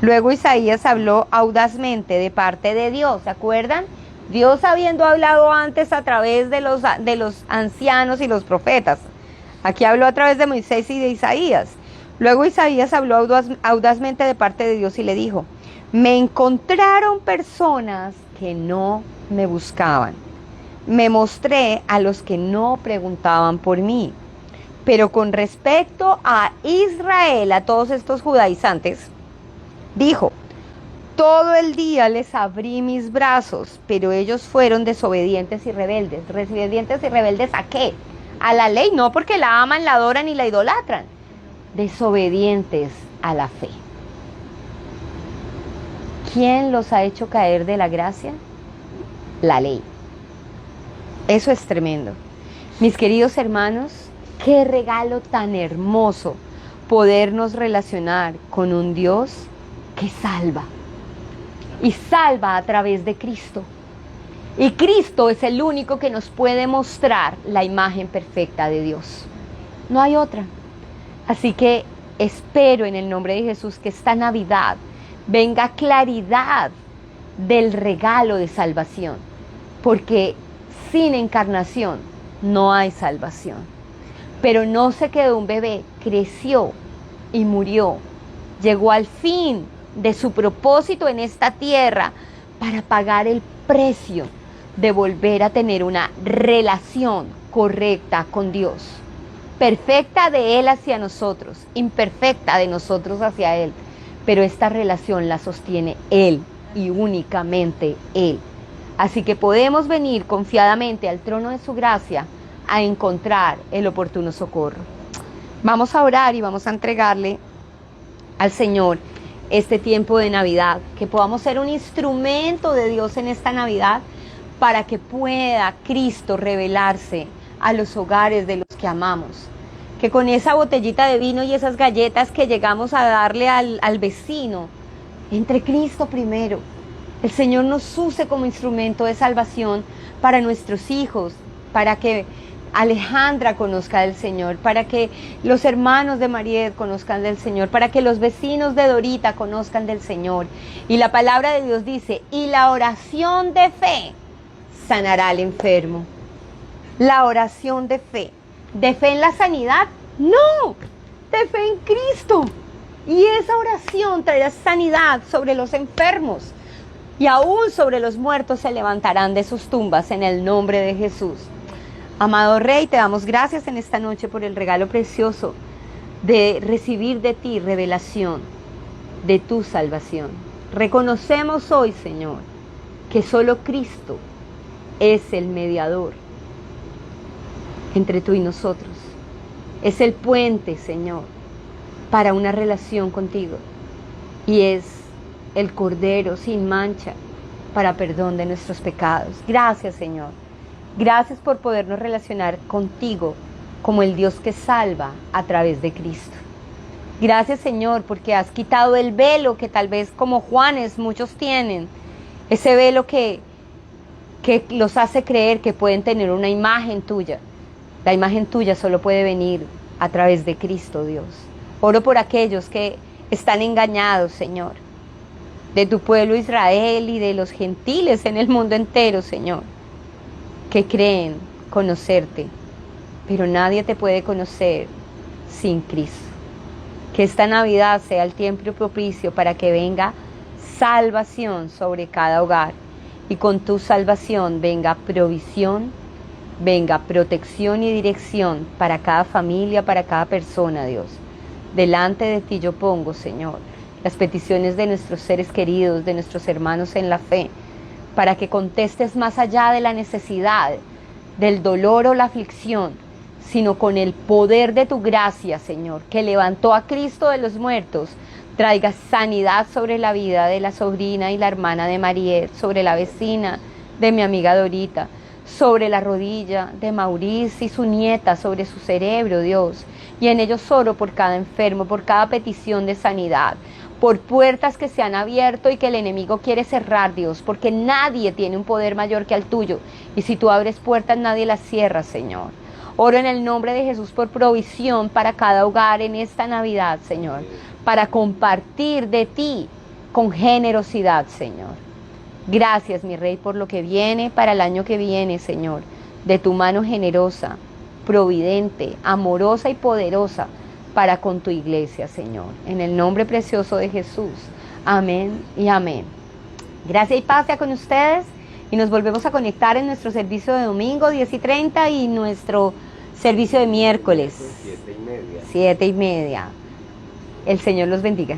Luego Isaías habló audazmente de parte de Dios, ¿se acuerdan? Dios habiendo hablado antes a través de los ancianos y los profetas. Aquí habló a través de Moisés y de Isaías. Luego Isaías habló audazmente de parte de Dios y le dijo: me encontraron personas que no me buscaban. Me mostré a los que no preguntaban por mí. Pero con respecto a Israel, a todos estos judaizantes, dijo: todo el día les abrí mis brazos, pero ellos fueron desobedientes y rebeldes. ¿Desobedientes y rebeldes a qué? A la ley, no porque la aman, la adoran y la idolatran. Desobedientes a la fe. ¿Quién los ha hecho caer de la gracia? La ley. Eso es tremendo. Mis queridos hermanos, qué regalo tan hermoso podernos relacionar con un Dios que salva. Y salva a través de Cristo. Y Cristo es el único que nos puede mostrar la imagen perfecta de Dios. No hay otra. Así que espero en el nombre de Jesús que esta Navidad venga claridad del regalo de salvación. Porque sin encarnación no hay salvación. Pero no se quedó un bebé, creció y murió. Llegó al fin de su propósito en esta tierra para pagar el precio de volver a tener una relación correcta con Dios. Perfecta de Él hacia nosotros, imperfecta de nosotros hacia Él. Pero esta relación la sostiene Él y únicamente Él. Así que podemos venir confiadamente al trono de su gracia a encontrar el oportuno socorro. Vamos a orar y vamos a entregarle al Señor este tiempo de Navidad, que podamos ser un instrumento de Dios en esta Navidad para que pueda Cristo revelarse a los hogares de los que amamos. Que con esa botellita de vino y esas galletas que llegamos a darle al vecino, entre Cristo primero, el Señor nos use como instrumento de salvación para nuestros hijos, para que Alejandra conozca del Señor, para que los hermanos de Mariet conozcan del Señor, para que los vecinos de Dorita conozcan del Señor. Y la palabra de Dios dice, y la oración de fe sanará al enfermo. La oración de fe en la sanidad, no, de fe en Cristo. Y esa oración traerá sanidad sobre los enfermos y aún sobre los muertos se levantarán de sus tumbas en el nombre de Jesús. Amado Rey, te damos gracias en esta noche por el regalo precioso de recibir de ti revelación de tu salvación. Reconocemos hoy, Señor, que solo Cristo es el mediador entre tú y nosotros. Es el puente, Señor, para una relación contigo. Y es el Cordero sin mancha para perdón de nuestros pecados. Gracias, Señor. Gracias por podernos relacionar contigo como el Dios que salva a través de Cristo. Gracias, Señor, porque has quitado el velo que tal vez como Juanes muchos tienen. Ese velo que los hace creer que pueden tener una imagen tuya. La imagen tuya solo puede venir a través de Cristo, Dios. Oro por aquellos que están engañados, Señor, de tu pueblo Israel y de los gentiles en el mundo entero, Señor, que creen conocerte, pero nadie te puede conocer sin Cristo. Que esta Navidad sea el tiempo propicio para que venga salvación sobre cada hogar y con tu salvación venga provisión, venga protección y dirección para cada familia, para cada persona, Dios. Delante de ti yo pongo, Señor, las peticiones de nuestros seres queridos, de nuestros hermanos en la fe, para que contestes más allá de la necesidad, del dolor o la aflicción, sino con el poder de tu gracia, Señor, que levantó a Cristo de los muertos, traiga sanidad sobre la vida de la sobrina y la hermana de Mariet, sobre la vecina de mi amiga Dorita, sobre la rodilla de Mauricio y su nieta, sobre su cerebro, Dios. Y en ellos oro por cada enfermo, por cada petición de sanidad, por puertas que se han abierto y que el enemigo quiere cerrar, Dios, porque nadie tiene un poder mayor que el tuyo. Y si tú abres puertas, nadie las cierra, Señor. Oro en el nombre de Jesús por provisión para cada hogar en esta Navidad, Señor, para compartir de ti con generosidad, Señor. Gracias, mi Rey, por lo que viene para el año que viene, Señor, de tu mano generosa, providente, amorosa y poderosa para con tu iglesia, Señor. En el nombre precioso de Jesús. Amén y amén. Gracia y paz sea con ustedes y nos volvemos a conectar en nuestro servicio de domingo 10:30 y nuestro servicio de miércoles 7:30. El Señor los bendiga.